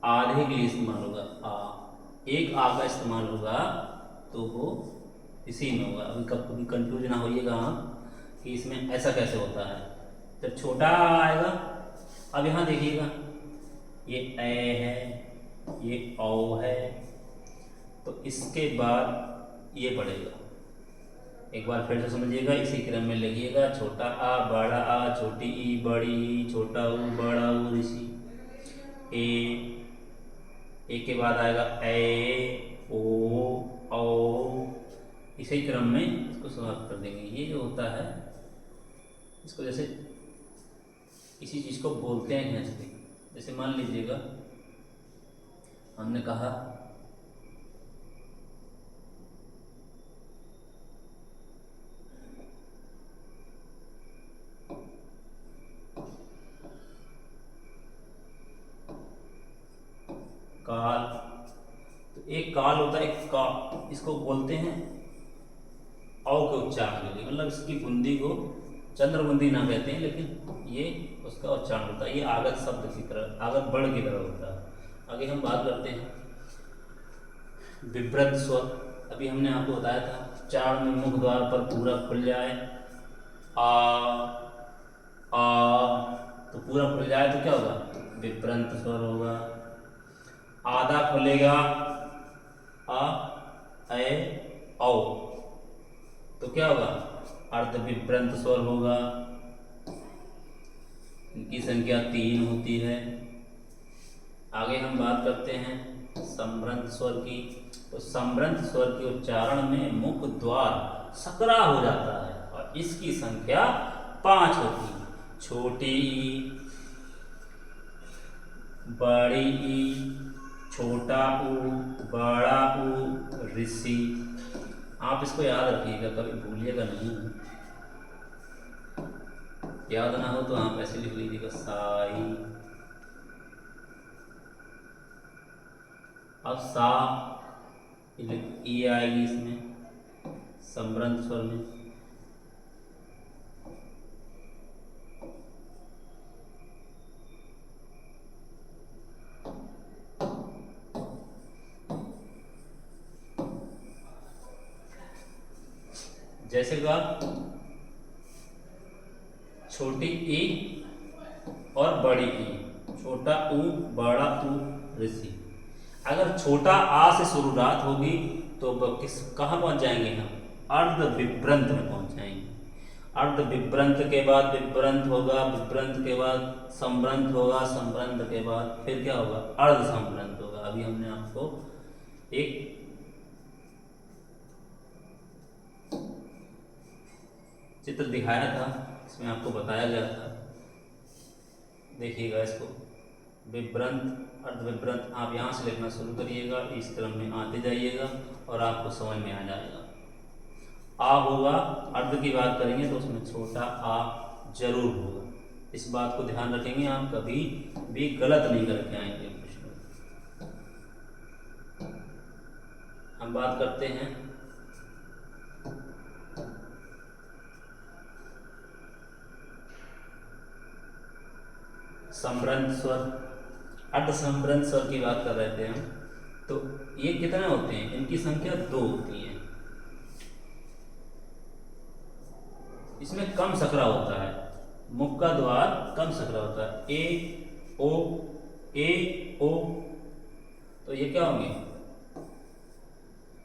आधे के लिए इस्तेमाल होगा। एक आ का इस्तेमाल होगा तो वो इसी में होगा। अभी कभी कंफ्यूज ना होइएगा आप कि इसमें ऐसा कैसे होता है। जब छोटा आ आएगा, अब यहाँ देखिएगा, ये ए है, ये औ है, तो इसके बाद ये पड़ेगा। एक बार फिर से समझिएगा, इसी क्रम में लिखिएगा। छोटा आ, बड़ा आ, छोटी ई, बड़ी ई, छोटा ऊ, बड़ा ऊ, ऋषि। ए के बाद आएगा ए, ओ, औ। इसी क्रम में इसको समाप्त कर देंगे। ये जो होता है, इसको जैसे इसी चीज को बोलते हैं खींच के। जैसे मान लीजिएगा, हमने कहा काल, तो एक काल होता है, एक का, इसको बोलते हैं औ के उच्चारण के लिए, मतलब इसकी बुंदी को चंद्रबुंदी ना कहते हैं, लेकिन ये उसका उच्चारण होता है। ये आगत शब्द की तरह, आगत बड़ की तरह होता है। आगे हम बात करते हैं विभ्रत स्वर। अभी हमने आपको बताया था, उच्चारण में मुख द्वार पर पूरा खुल जाए, आ तो पूरा खुल जाए तो क्या होगा, विभ्रंत स्वर होगा। आधा खुलेगा, आ, ए, औ, तो क्या होगा, अर्ध विभ्रंत स्वर होगा। इनकी संख्या 3 होती है। आगे हम बात करते हैं संभ्रंत स्वर की। तो संभ्रंत स्वर के उच्चारण में मुख द्वार सकरा हो जाता है और इसकी संख्या 5 होती है। छोटी ई, बड़ी ई, छोटा ऊ, बड़ा ऊ, ऋषि। आप इसको याद रखिएगा, कभी भूलिएगा नहीं। याद ना हो तो आप ऐसे लिख लीजिएगा, साई। अब सा ई आएगी इसमें संभ्रंत स्वर में। जैसे का छोटी ई और बड़ी ई, छोटा ऊ बड़ा ऊ ऋषि। अगर छोटा आ से शुरुआत होगी तो किस कहाँ पहुँच जाएंगे हम? अर्ध विभ्रंत में पहुँच जाएंगे। अर्ध विभ्रंत के बाद विभ्रंत होगा, विभ्रंत के बाद संभ्रंत होगा, संभ्रंत के बाद फिर क्या होगा? अर्ध संभ्रंत होगा। अभी हमने आपको एक चित्र दिखाया था, इसमें आपको बताया गया था, देखिएगा इसको। विभ्रंत अर्ध विभ्रंत आप यहाँ से लिखना शुरू करिएगा, इस क्रम में आते जाइएगा और आपको समझ में आ जाएगा। आ होगा, अर्ध की बात करेंगे तो उसमें छोटा आ जरूर होगा। इस बात को ध्यान रखेंगे, आप कभी भी गलत नहीं करके आएंगे प्रश्न। हम बात करते हैं संभ्रंत स्वर, अर्ध संभ्रंत स्वर की बात कर रहे थे हम। तो ये कितने होते हैं? इनकी संख्या 2 होती है। इसमें कम सकरा होता है, मुख का द्वार कम सकरा होता है। ए ओ, तो ये क्या होंगे?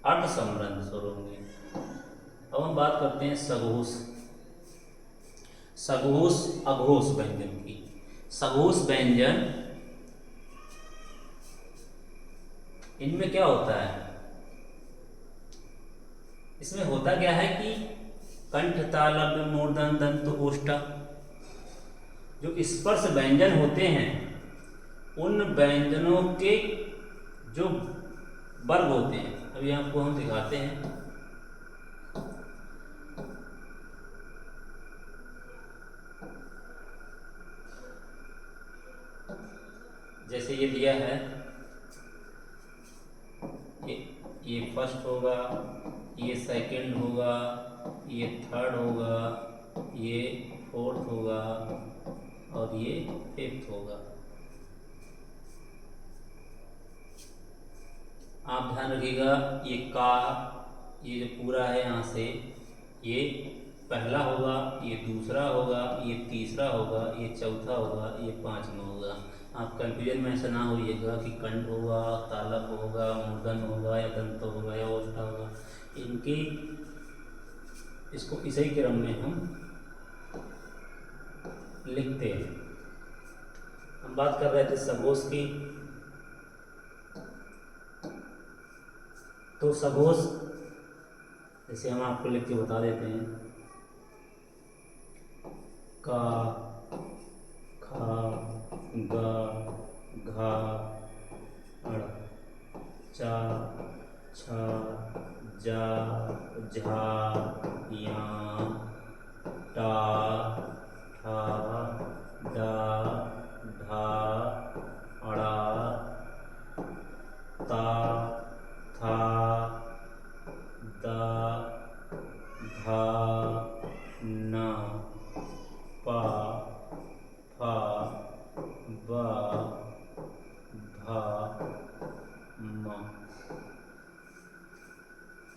अर्ध संभ्रंत स्वर होंगे। अब हम बात करते हैं सघोष, सघोष अघोष व्यंजन की। सघोष व्यंजन, इनमें क्या होता है? इसमें होता क्या है कि कंठ तालव्य मूर्धन दंत ओष्ठ, जो स्पर्श व्यंजन होते हैं उन व्यंजनों के जो वर्ग होते हैं, अभी आपको हम दिखाते हैं। जैसे ये दिया है, ये फर्स्ट होगा, ये सेकंड होगा, ये थर्ड होगा, ये फोर्थ होगा और ये फिफ्थ होगा। आप ध्यान रखिएगा, ये का, ये जो पूरा है यहाँ से, ये पहला होगा, ये दूसरा होगा, ये तीसरा होगा, ये चौथा होगा, ये पांचवा होगा। आप कंफ्यूजन में ऐसा ना होइएगा कि कंठ होगा, तालव होगा, मूर्धन होगा या दंत होगा या ओष्ठ होगा। इनकी इसको इसी क्रम में हम लिखते हैं। हम बात कर रहे थे सघोष की, तो सघोष जैसे हम आपको लिख के बता देते हैं, का, खा, गा, घा, अड़, चा, छा, जा, झा, या, टा, ठा, डा, ढा, अड़ा, ता, था, दा, धा, ना, पा, फा, बा, भा, मा।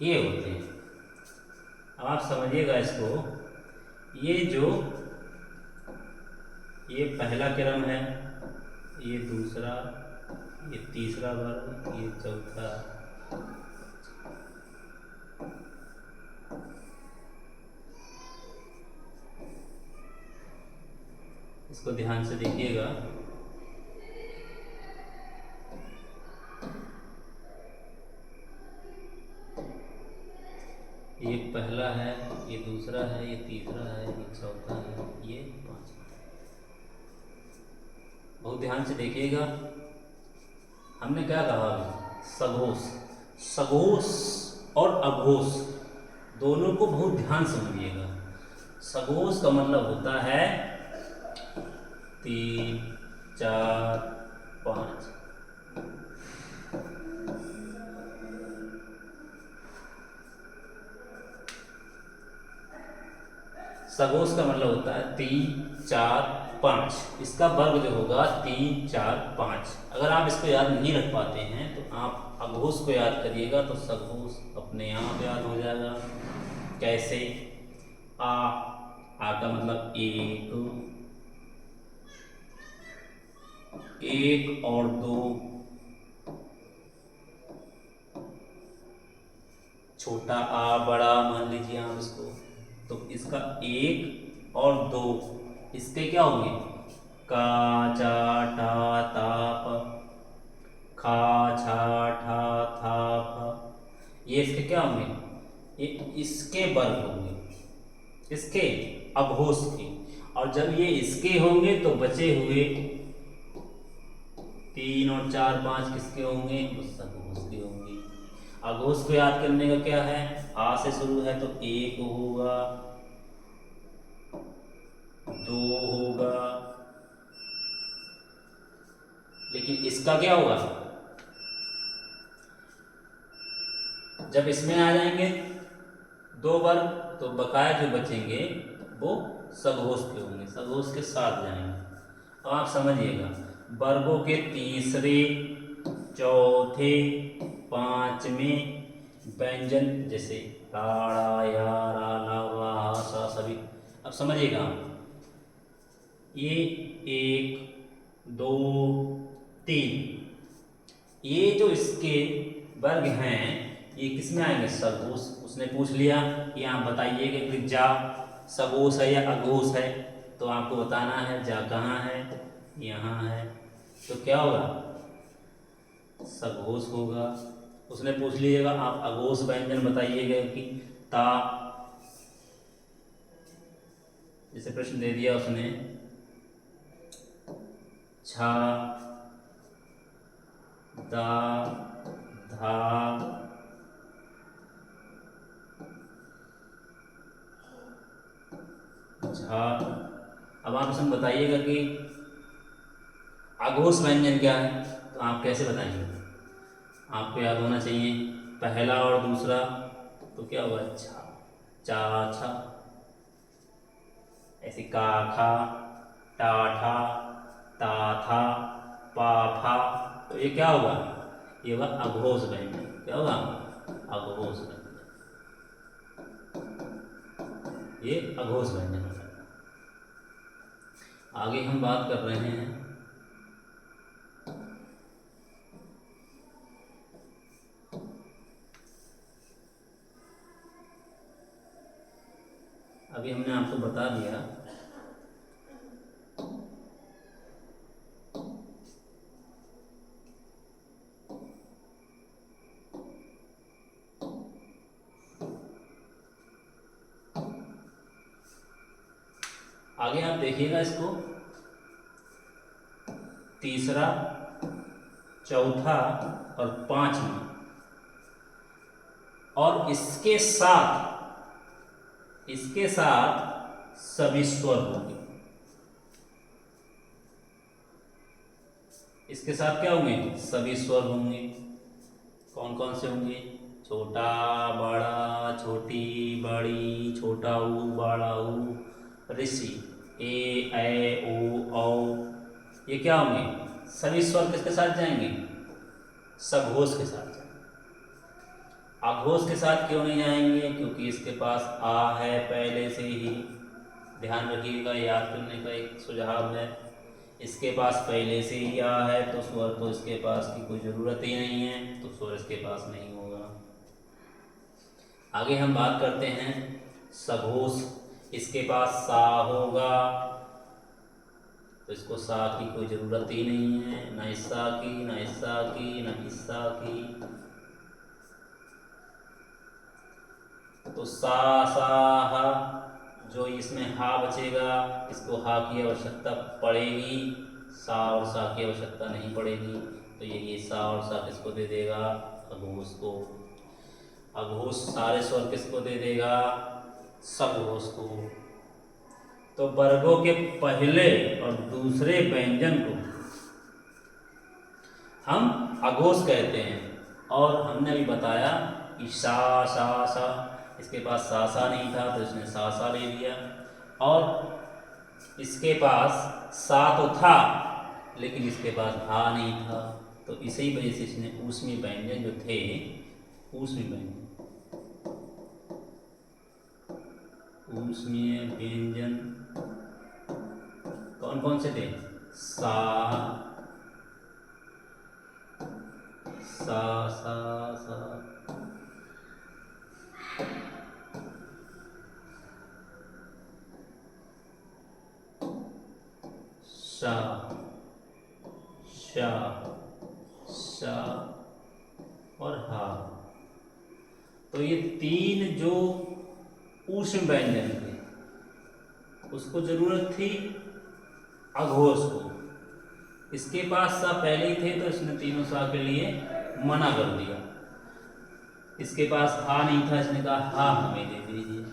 ये होते हैं। अब आप समझिएगा इसको, ये पहला क्रम है, ये दूसरा, ये तीसरा वर्ग, ये चौथा, इसको ध्यान से देखिएगा। ये पहला है, ये दूसरा है, ये तीसरा है, ये चौथा है, ये पांचवा। बहुत ध्यान से देखिएगा। हमने क्या कहा अभी? सघोष। सघोष और अघोष दोनों को बहुत ध्यान समझिएगा। सघोष का मतलब होता है 3, 4, 5। सघोष का मतलब होता है 3, 4, 5। इसका वर्ग जो होगा 3, 4, 5। अगर आप इसको याद नहीं रख पाते हैं तो आप अघोष को याद करिएगा, तो सघोष अपने आप याद हो जाएगा। कैसे? आ का मतलब 1, एक और दो, छोटा आ बड़ा मान लीजिए आप इसको, तो इसका एक और दो इसके क्या होंगे, का चा टा ता प, खा छा ठा था फ, ये इसके क्या होंगे, ये इसके वर्ग होंगे, इसके अघोष के। और जब ये इसके होंगे तो बचे हुए 3 और 4 5 किसके होंगे, उस अघोष के होंगे। अघोष को याद करने का क्या है, आ से शुरू है तो एक होगा, दो होगा, लेकिन इसका क्या होगा, जब इसमें आ जाएंगे दो वर्ग तो बकाया जो बचेंगे वो सघोष के होंगे, सघोष के साथ जाएंगे। तो आप समझिएगा, वर्गों के तीसरे, चौथे, पांचवें व्यंजन जैसे रा या ला वा हा सा सभी, अब समझिएगा ये 1 2 3, ये जो इसके वर्ग हैं ये किस में आएंगे, सघोष। उसने पूछ लिया कि आप बताइए कि जा सघोष है या अघोष है, तो आपको बताना है जा कहाँ है, यहाँ है, तो क्या होगा, सघोष होगा। उसने पूछ लीजिएगा आप अघोष व्यंजन बताइएगा कि ता, जैसे प्रश्न दे दिया उसने छा दा धा झा। अब आप उसमें बताइएगा कि अघोष व्यंजन क्या है, तो आप कैसे बताएंगे, आपको याद होना चाहिए पहला और दूसरा, तो क्या हुआ छा, चा छा, ऐसे का खा, टा ठा, ता था, पा फा, तो ये क्या होगा, ये होगा अघोष व्यंजन। क्या होगा, अघोष व्यंजन, ये अघोष व्यंजन होगा। आगे हम बात कर रहे हैं अभी हमने आपको बता दिया आगे आप देखिएगा इसको, तीसरा, चौथा और पांचवा, और इसके साथ सभी स्वर होंगे। इसके साथ क्या होंगे, सभी स्वर होंगे। कौन कौन से होंगे, छोटा बड़ा, छोटी बड़ी, छोटा ऊ बड़ा ऊ, ऋषि, ए ओ औ, ये क्या होंगे, सभी स्वर किसके साथ जाएंगे, सघोष के साथ जाएंगे। अघोष के साथ क्यों नहीं जाएंगे, क्योंकि इसके पास आ है पहले से ही, ध्यान रखिएगा, याद करने का एक सुझाव है, इसके पास पहले से ही आ है तो स्वर तो इसके पास की कोई ज़रूरत ही नहीं है, तो स्वर इसके पास नहीं होगा। आगे हम बात करते हैं सघोष, इसके पास सा होगा तो इसको सा की कोई ज़रूरत ही नहीं है, ना ईसा की, ना ईसा की, ना ईसा की, तो सा सा हा, जो इसमें हा बचेगा इसको हा की आवश्यकता पड़ेगी, सा और सा की आवश्यकता नहीं पड़ेगी, तो ये सा और सा किसको दे देगा, अघोष को। अघोष सारे स्वर किसको दे देगा, सघोष को। तो वर्गों के पहले और दूसरे व्यंजन को हम अघोष कहते हैं, और हमने भी बताया कि सा सा सा, इसके पास सा नहीं था तो इसने सा ले लिया, और इसके पास सा तो था लेकिन इसके पास हा नहीं था, तो इसी वजह से इसने ऊष्मी व्यंजन जो थे, ऊष्मी व्यंजन, ऊष्मीय व्यंजन कौन कौन से थे, सा, सा सा शा शा शा और हा। तो ये तीन जो ऊष्म व्यंजन थे उसको जरूरत थी अघोष को। इसके पास सा पहले ही थे तो इसने तीनों सा के लिए मना कर दिया। इसके पास हा नहीं था, इसने कहा हा हमें दे दीजिए।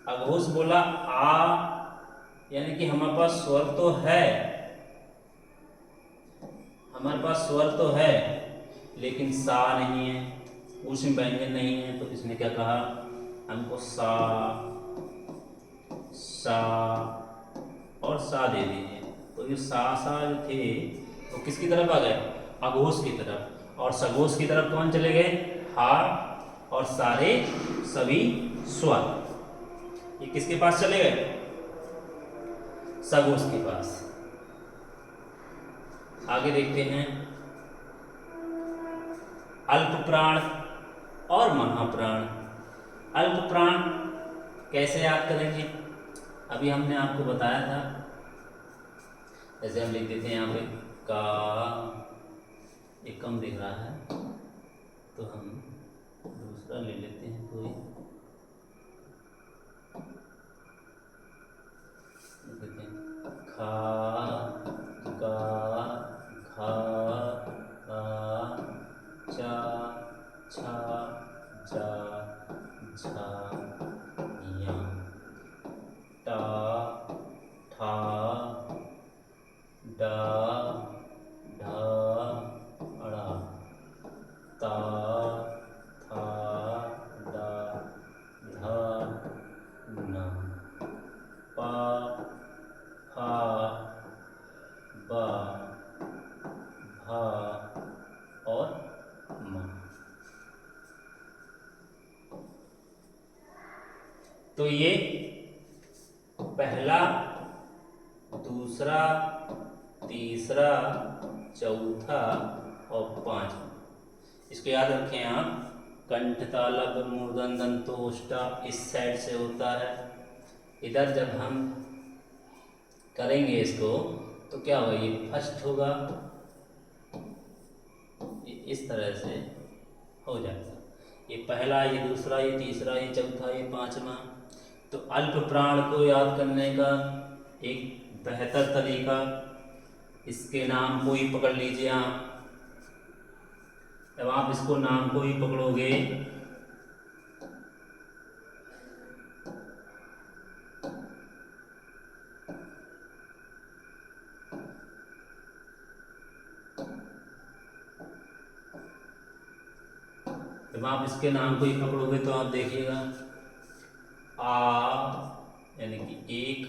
अघोष बोला आ, यानी कि हमारे पास स्वर तो है, हमारे पास स्वर तो है लेकिन सा नहीं है, ऊष्म व्यंजन नहीं है। तो इसने क्या कहा, हमको सा सा और सा दे दीजिए। तो ये सा जो थे वो किसकी तरफ आ गए, अघोष की तरफ। और सघोष की तरफ कौन चले गए, हा और सारे सभी स्वर। ये किसके पास चले गए, सघोष के पास। आगे देखते हैं अल्प प्राण और महाप्राण। अल्प प्राण कैसे याद करेंगे, अभी हमने आपको बताया था। जैसे हम लिख देते हैं यहाँ पे का, एक कम दिख रहा है तो हम दूसरा ले लेते हैं कोई। देखते हैं खा गा घा चा छा जा झा या टा ठा डा ढा अड़ा ता था डा धा ना पा फा बा भा और मा। तो ये पहला, दूसरा, तीसरा, चौथा और पांचवा। इसको याद रखें आप, कंठ तालव्य मूर्धन दंतोष्ठा इस साइड से होता है। इधर जब हम करेंगे इसको तो क्या होगा, ये फर्स्ट होगा, ये इस तरह से हो जाएगा। ये पहला, ये दूसरा, ये तीसरा, ये चौथा, ये पांचवा। तो अल्प प्राण को याद करने का एक बेहतर तरीका, इसके नाम को ही पकड़ लीजिए आप। जब आप इसको नाम को ही पकड़ोगे जब आप इसके नाम को ही पकड़ोगे तो आप देखिएगा आ यानी कि एक,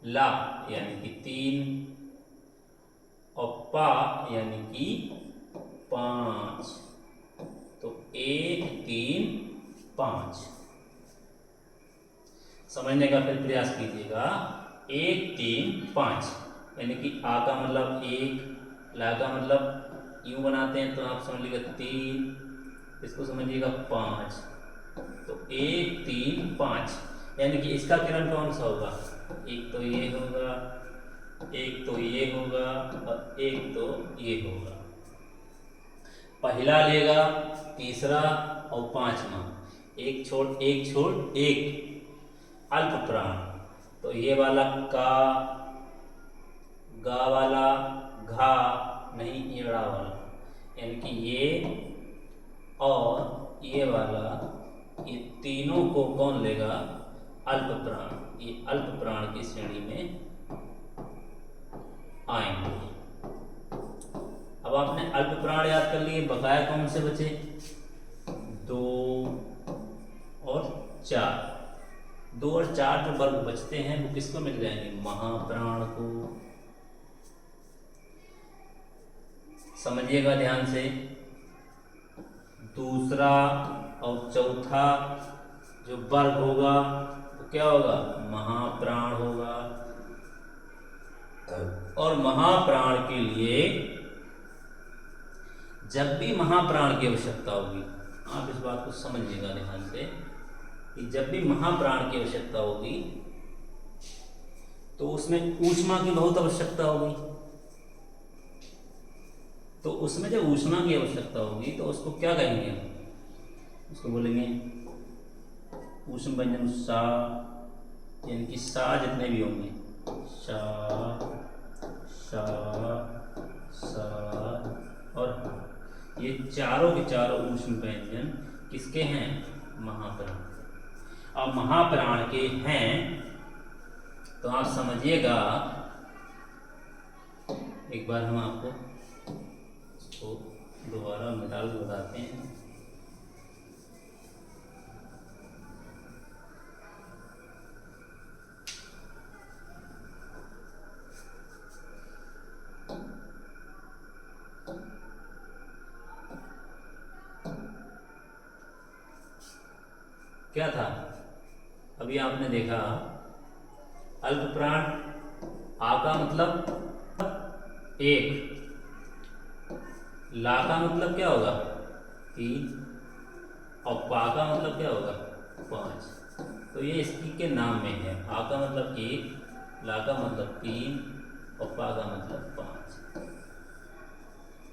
ला यानी कि तीन और पा यानी कि पांच। तो एक तीन पांच समझने का फिर प्रयास कीजिएगा। एक तीन पांच यानी कि आ का मतलब एक, ला का मतलब यूं बनाते हैं तो आप समझ लीजिएगा तीन, इसको समझिएगा पांच। तो एक तीन पांच यानी कि इसका किरण कौन सा होगा, एक तो ये होगा, एक तो ये होगा और एक तो ये होगा। पहला लेगा, तीसरा और पांचवा, एक छोड़ एक अल्प प्राण। तो ये वाला का, गा वाला घा नहीं, येड़ा वाला, यानी कि ये और ये वाला, ये तीनों को कौन लेगा, अल्प प्राण। ये अल्प प्राण की श्रेणी में आएंगे। अब आपने अल्प प्राण याद कर लिए, बकाया कौन से बचे, दो और चार। दो और चार जो वर्ग बचते हैं वो किसको मिल जाएंगे, महाप्राण को। समझिएगा ध्यान से, दूसरा और चौथा जो वर्ग होगा वो क्या होगा, महाप्राण होगा। और महाप्राण के लिए जब भी महाप्राण की आवश्यकता होगी, आप इस बात को समझिएगा ध्यान से, कि जब भी महाप्राण की आवश्यकता होगी तो उसमें ऊष्मा की बहुत आवश्यकता होगी। तो उसमें जब ऊष्मा की आवश्यकता होगी तो उसको क्या कहेंगे हम? उसको बोलेंगे ऊष्म व्यंजन सा, यानी कि सा जितने भी होंगे, शा, शा, सा और ये चारों के चारों ऊष्म व्यंजन किसके हैं? महाप्राण। अब महाप्राण के हैं तो आप समझिएगा, एक बार हम आपको इसको दोबारा मिटा के बताते हैं। क्या था? अभी आपने देखा अल्प प्राण, आ का मतलब एक, ला का मतलब क्या होगा? 3, और पा का मतलब क्या होगा? 5। तो ये इसकी के नाम में है। आ का मतलब 1, ला का मतलब 3 और पा का मतलब 5।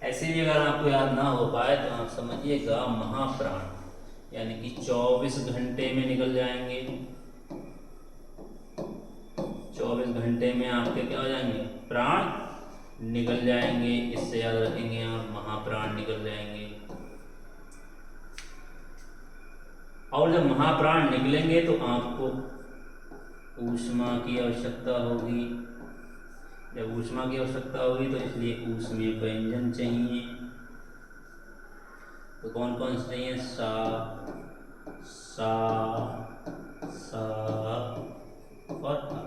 ऐसे भी अगर आपको याद ना हो पाए तो आप समझिएगा महाप्राण, यानी कि 24 घंटे में निकल जाएंगे। 24 घंटे में आपके क्या हो जाएंगे? प्राण निकल जाएंगे। इससे याद रखेंगे आप, महाप्राण निकल जाएंगे। और जब महाप्राण निकलेंगे तो आपको ऊष्मा की आवश्यकता होगी। जब ऊष्मा की आवश्यकता होगी तो इसलिए ऊष्मीय व्यंजन चाहिए। तो कौन कौन से चाहिए? सा, सा, सा और ता।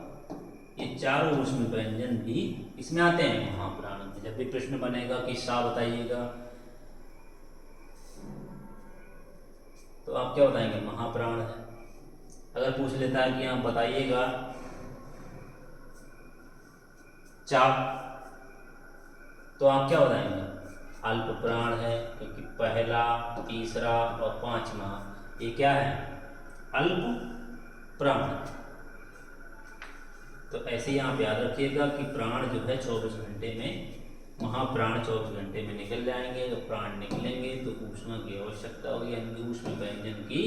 ये चारों ऊष्म व्यंजन भी इसमें आते हैं महाप्राण में। जब भी प्रश्न बनेगा कि सा बताइएगा तो आप क्या बताएंगे? महाप्राण है। अगर पूछ लेता है कि आप बताइएगा चाप, तो आप क्या बताएंगे? अल्प प्राण है, क्योंकि पहला, तीसरा और 5वां ये क्या है? अल्प प्राण। तो ऐसे ही आप याद रखिएगा कि प्राण जो है 24 घंटे में, महाप्राण 24 घंटे में निकल जाएंगे। जब प्राण निकलेंगे तो ऊष्मा की आवश्यकता होगी, यानी ऊष्म व्यंजन की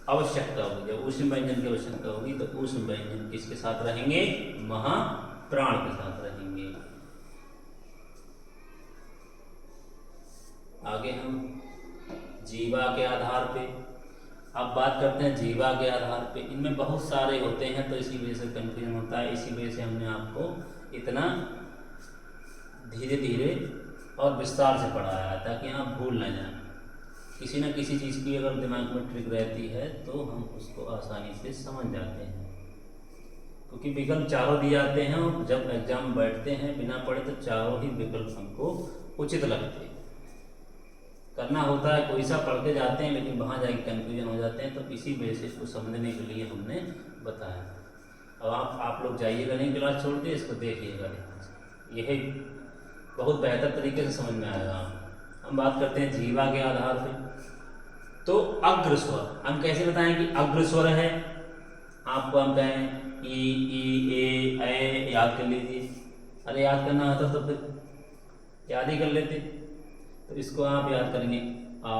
आवश्यकता होगी। जब ऊष्म व्यंजन की आवश्यकता होगी तो ऊष्म व्यंजन किसके साथ रहेंगे? महाप्राण के साथ रहेंगे। आगे हम जीवा के आधार पे अब बात करते हैं। जीवा के आधार पे इनमें बहुत सारे होते हैं तो इसी वजह से कंफ्यूजन होता है। इसी वजह से हमने आपको इतना धीरे धीरे और विस्तार से पढ़ाया है ताकि आप भूल ना जाएं। किसी न किसी चीज़ की अगर दिमाग में ट्रिक रहती है तो हम उसको आसानी से समझ जाते हैं, क्योंकि विकल्प चारों दिए जाते हैं और जब एग्जाम बैठते हैं बिना पढ़े तो चारों ही विकल्प हमको उचित लगते हैं। करना होता है कोई सा पढ़ के जाते हैं लेकिन वहाँ जाके कन्फ्यूजन हो जाते हैं, तो इसी वजह से इसको समझने के लिए हमने बताया। अब आप लोग जाइएगा नहीं क्लास छोड़ के, इसको देखिएगा, यही बहुत बेहतर तरीके से समझ में आएगा। हम बात करते हैं जीवा के आधार पे। तो अग्र स्वर हम कैसे बताएं कि अग्र स्वर है? आपको हम कहें ई ए याद कर लीजिए। अरे याद करना होता तो फिर याद ही कर लेते। तो इसको आप याद करेंगे आ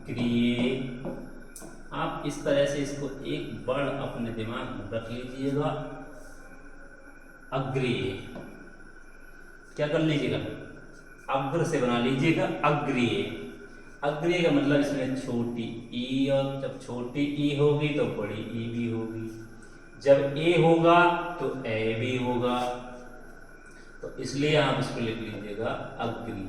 ग्रीए। आप इस तरह से इसको एक बार अपने दिमाग में रख लीजिएगा। अग्रीय क्या कर लीजिएगा? अग्र से बना लीजिएगा अग्रीय। अग्रीय का मतलब इसमें छोटी ई, और जब छोटी ई होगी तो बड़ी ई भी होगी। जब ए होगा तो ए भी होगा, तो इसलिए आप इसको लिख लीजिएगा अग्रीय।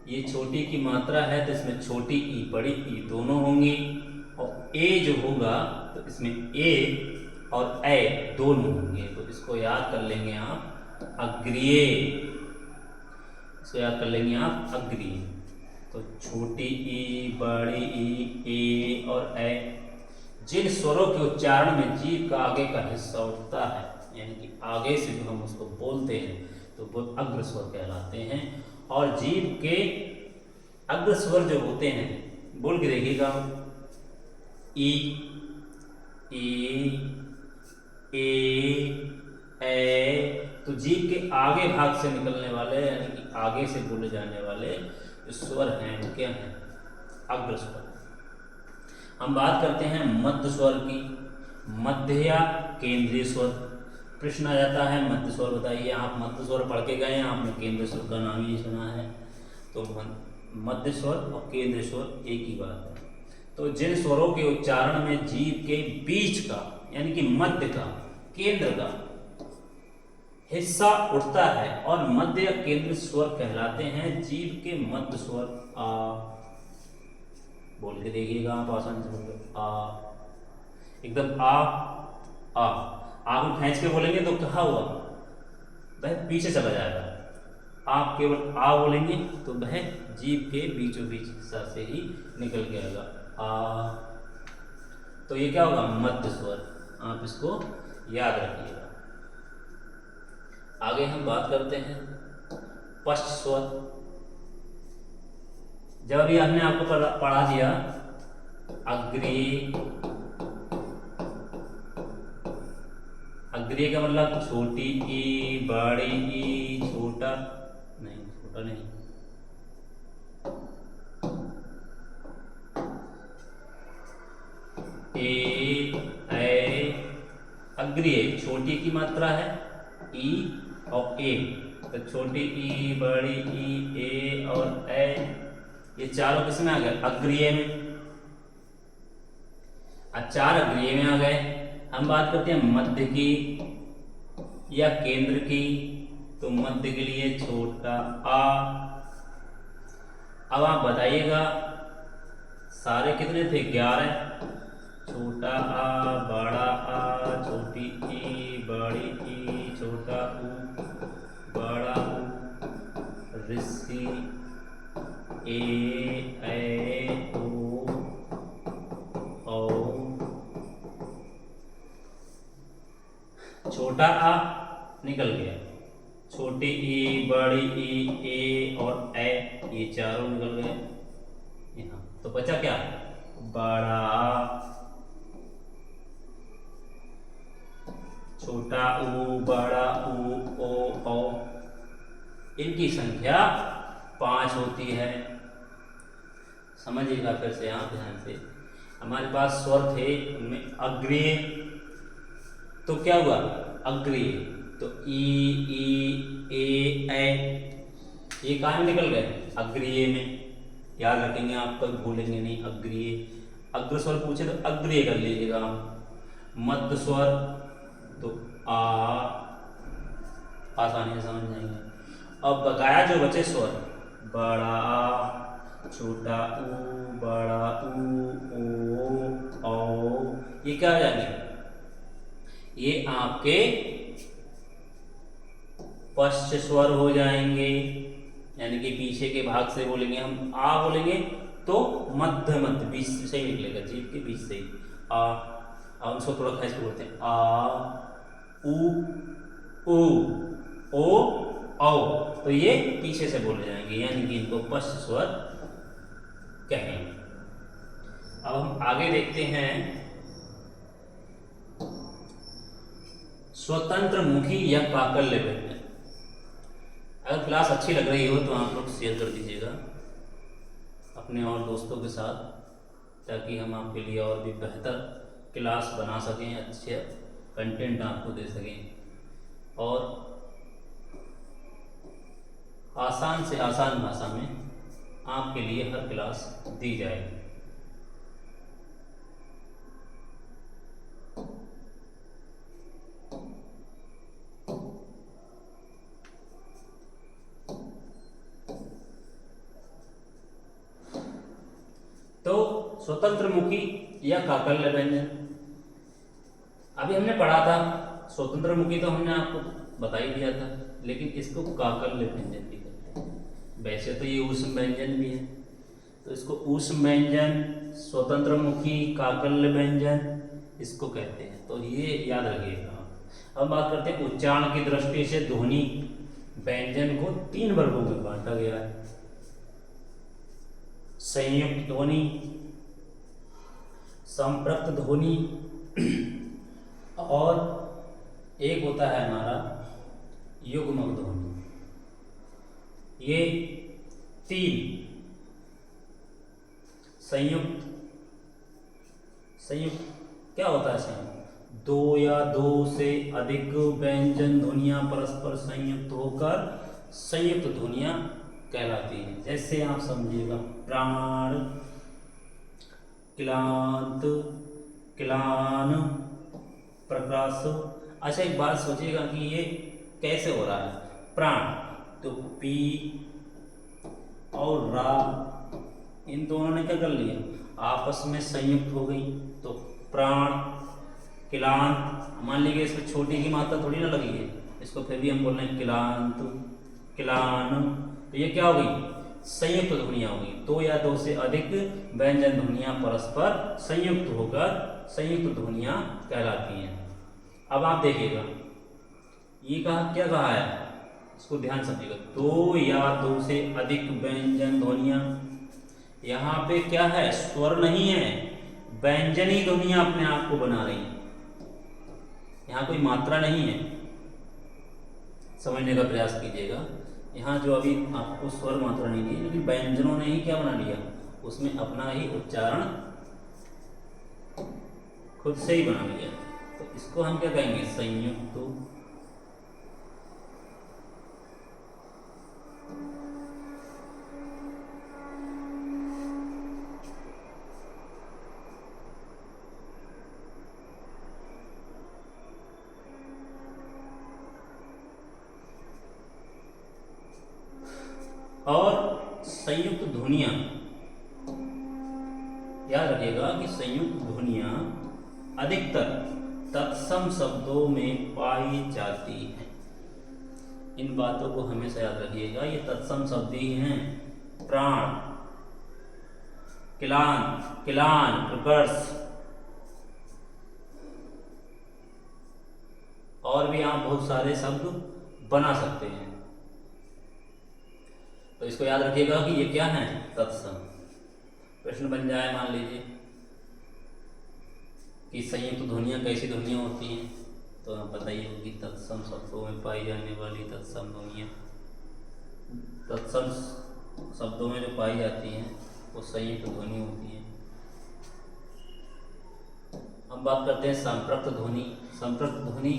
ये छोटी की मात्रा है तो इसमें छोटी ई बड़ी ई दोनों होंगी, और ए जो होगा तो इसमें ए और ए दोनों होंगे। तो इसको याद कर लेंगे आप अग्रीय। इसको याद कर लेंगे आप अग्रीय। तो छोटी ई, बड़ी ई, ए और ए, जिन स्वरों के उच्चारण में जीभ का आगे का हिस्सा उठता है, यानी कि आगे से जो हम उसको बोलते हैं तो वो अग्र स्वर कहलाते हैं। और जीभ के अग्र स्वर जो होते हैं, बोल के देखिएगा, ई, ए, तो जीभ के आगे भाग से निकलने वाले, यानी कि आगे से बोले जाने वाले जो स्वर हैं वो क्या हैं? अग्र स्वर। हम बात करते हैं मध्य स्वर की। मध्य या केंद्रीय स्वर। प्रश्न आ जाता है मध्य स्वर बताइए। आप मध्य स्वर पढ़ के गए हैं, आपने केंद्रीय स्वर का नाम ही सुना है। तो मध्य स्वर और केंद्रीय स्वर एक ही बात है। तो जिन स्वरों के उच्चारण में जीभ के बीच का, यानी कि मध्य का, केंद्र का हिस्सा उठता है और मध्य या केंद्रीय स्वर कहलाते हैं जीभ के मध्य स्वर। आ, बोल के देखिएगा आप, आसानी से बोल आ, एकदम आ। आप खींच के बोलेंगे तो कहा हुआ वह पीछे चला जाएगा। आप केवल आ बोलेंगे तो वह जीभ के बीचों बीच हिस्सा से ही निकल के आएगा। आ, तो ये क्या होगा? मध्य स्वर। आप इसको याद रखिएगा। आगे हम बात करते हैं पश्च स्वर। जब अभी हमने आपको पढ़ा दिया अग्रीय, अग्रीय का मतलब छोटी ई, बड़ी ई, छोटा नहीं, अग्रीय छोटी की मात्रा है ई और ए, तो छोटी ई, बड़ी ई, ए और ए, ये चारों किस में आ गए? अग्रीय में। चार अग्रीय में आ गए। हम बात करते हैं मध्य की या केंद्र की। तो मध्य के लिए छोटा आ। अब आप बताइएगा सारे कितने थे? 11। छोटा आ, बड़ा आ, छोटी ई, बड़ी ई, छोटा ऊ, बड़ा ऊ, ऋषि, ए, ओ, छोटा आ निकल गया, छोटी ई, बड़ी ई, ए और ए, ये चारों निकल गए यहाँ। तो बचा क्या? बड़ा आ, छोटा ऊ, बड़ा ऊ, ओ। इनकी संख्या 5 होती है। समझिएगा फिर से आप ध्यान से। हमारे पास स्वर थे, उनमें अग्रीय, तो क्या हुआ? अग्रीय, तो ई, ए, ये कहाँ में निकल गए? अग्रीय में। याद रखेंगे, आप कभी भूलेंगे नहीं। अग्रीय, अग्र स्वर पूछे तो अग्रीय कर लीजिएगा। मध्य स्वर तो आ, आसानी से समझ जाएंगे। अब बकाया जो बचे स्वर, बड़ा आ, छोटा ऊ, बड़ा ऊ, ओ, ये क्या हो जाएंगे? ये आपके पश्च स्वर हो जाएंगे, यानी कि पीछे के भाग से बोलेंगे हम। आ बोलेंगे तो मध्य बीच से ही निकलेगा, जीभ के बीच से ही आ। अब उसको थोड़ा खींच के बोलते हैं आ, उ, ओ। तो ये पीछे से बोले जाएंगे, यानी कि इनको पश्च स्वर कहेंगे। अब हम आगे देखते हैं स्वतंत्र मुखी या काकल्य व्यंजन। अगर क्लास अच्छी लग रही हो तो आप लोग शेयर कर दीजिएगा अपने और दोस्तों के साथ, ताकि हम आपके लिए और भी बेहतर क्लास बना सकें, अच्छे कंटेंट आपको दे सकें और आसान से आसान भाषा में आपके लिए हर क्लास दी जाएगी। तो स्वतंत्र मुखी या काकल्य व्यंजन अभी हमने पढ़ा था। स्वतंत्र मुखी तो हमने आपको बता ही दिया था, लेकिन इसको काकल्य व्यंजन भी कहते हैं। वैसे तो ये ऊष्म व्यंजन भी है, तो इसको ऊष्म व्यंजन, स्वतंत्र मुखी, काकल्य व्यंजन इसको कहते हैं। तो ये याद रखिएगा। अब बात करते हैं उच्चारण की दृष्टि से ध्वनि व्यंजन को 3 वर्गों में बांटा गया है। संयुक्त ध्वनि, संपृक्त ध्वनि और एक होता है हमारा युग्मक ध्वनि। ये 3 संयुक्त क्या होता है? संयुक्त 2 या 2 से अधिक व्यंजन ध्वनियां परस्पर संयुक्त होकर संयुक्त ध्वनियां कहलाती हैं। जैसे आप समझिएगा प्राण, क्लांत, क्लान, प्रकाश। अच्छा एक बात सोचिएगा कि ये कैसे हो रहा है। प्राण तो पी और रा, इन दोनों ने क्या कर लिया? आपस में संयुक्त हो गई। तो प्राण, क्लांत, मान लीजिए इसमें छोटी की मात्रा थोड़ी ना लगी है, इसको फिर भी हम बोल रहे हैं क्लांत, क्लान। तो ये क्या हो गई? संयुक्त ध्वनियां हो गई। 2 या 2 से अधिक व्यंजन ध्वनियां परस्पर संयुक्त होकर संयुक्त ध्वनियां कहलाती हैं। अब आप देखिएगा ये क्या कहा है, इसको ध्यान समझिएगा। 2 या 2 से अधिक व्यंजन ध्वनियां, यहाँ पे क्या है? स्वर नहीं है, व्यंजन ही ध्वनियां अपने आप को बना रही हैं। यहाँ कोई मात्रा नहीं है, समझने का प्रयास कीजिएगा। यहाँ जो अभी आपको स्वर मात्रा नहीं दी, लेकिन व्यंजनों ने ही क्या बना लिया? उसमें अपना ही उच्चारण खुद से ही बना लिया। तो इसको हम क्या कहेंगे? संयुक्त। और संयुक्त ध्वनियां, याद रखिएगा कि संयुक्त ध्वनियां अधिकतर तत्सम शब्दों में पाई जाती हैं। इन बातों को हमेशा याद रखिएगा, ये तत्सम शब्द ही हैं। प्राण, क्लान, क्लान, प्रकर्ष, और भी आप बहुत सारे शब्द बना सकते हैं। तो इसको याद रखिएगा कि ये क्या है? तत्सम। प्रश्न बन जाए मान लीजिए कि संयुक्त ध्वनियां कैसी ध्वनियां होती हैं, तो आप बताइए कि तत्सम शब्दों में पाई जाने वाली तत्सम ध्वनियां, तत्सम शब्दों में जो पाई जाती हैं वो संयुक्त ध्वनि होती है। अब बात करते हैं संपृक्त ध्वनि। संपृक्त ध्वनि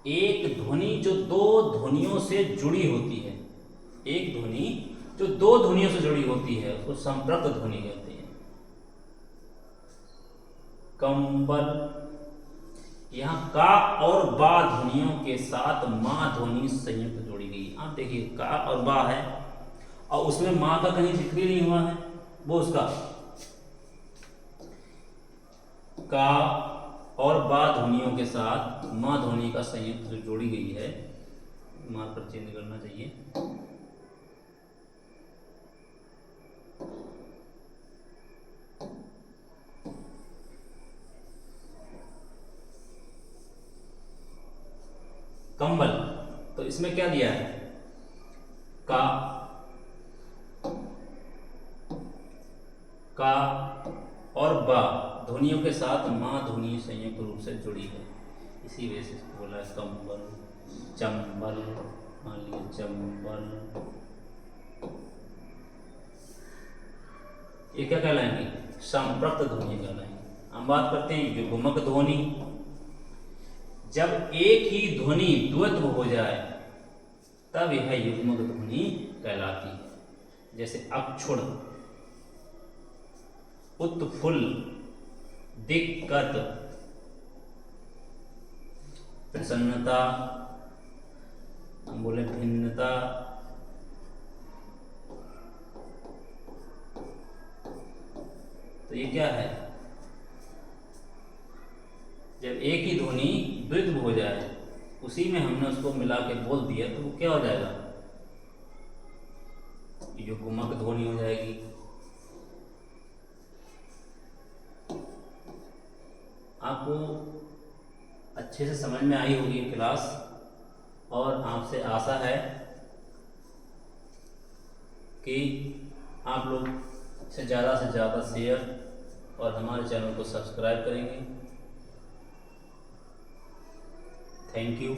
एक ध्वनि जो 2 ध्वनियों से जुड़ी होती है। एक ध्वनि जो 2 ध्वनियों से जुड़ी होती है उसको संपृक्त ध्वनि कहते हैं। कंबल, यहाँ का और बा ध्वनियों के साथ मां ध्वनि संयुक्त जोड़ी गई। आप देखिए का और बा है और उसमें मां का कहीं जिक्र ही नहीं हुआ है। वो उसका का और बा ध्वनियों के साथ मां ध्वनि का संयुक्त जो जोड़ी गई है, मार्कर चेंज करना चाहिए। कंबल, तो इसमें क्या दिया है? का और बा ध्वनियों के साथ मां ध्वनि संयुक्त रूप से जुड़ी है, इसी वजह से इसको बोला है कंबल। चंबल, मान लीजिए चंबल, ये क्या कहलाएंगे? संपृक्त ध्वनि कहलाएंगे। हम बात करते हैं युग्मक ध्वनि। जब एक ही ध्वनि द्वैत्व हो जाए तब यह युग्मक ध्वनि कहलाती है। जैसे अक्षुण, उत्फुल्ल, दिक्कत, प्रसन्नता, हम बोले भिन्नता, तो ये क्या है? जब एक ही ध्वनि द्वित्व हो जाए, उसी में हमने उसको मिला के बोल दिया, तो वो क्या हो जाएगा? युग्मक ध्वनि हो जाएगी। आपको अच्छे से समझ में आई होगी क्लास, और आपसे आशा है कि आप लोग से ज़्यादा शेयर और हमारे चैनल को सब्सक्राइब करेंगे। Thank you.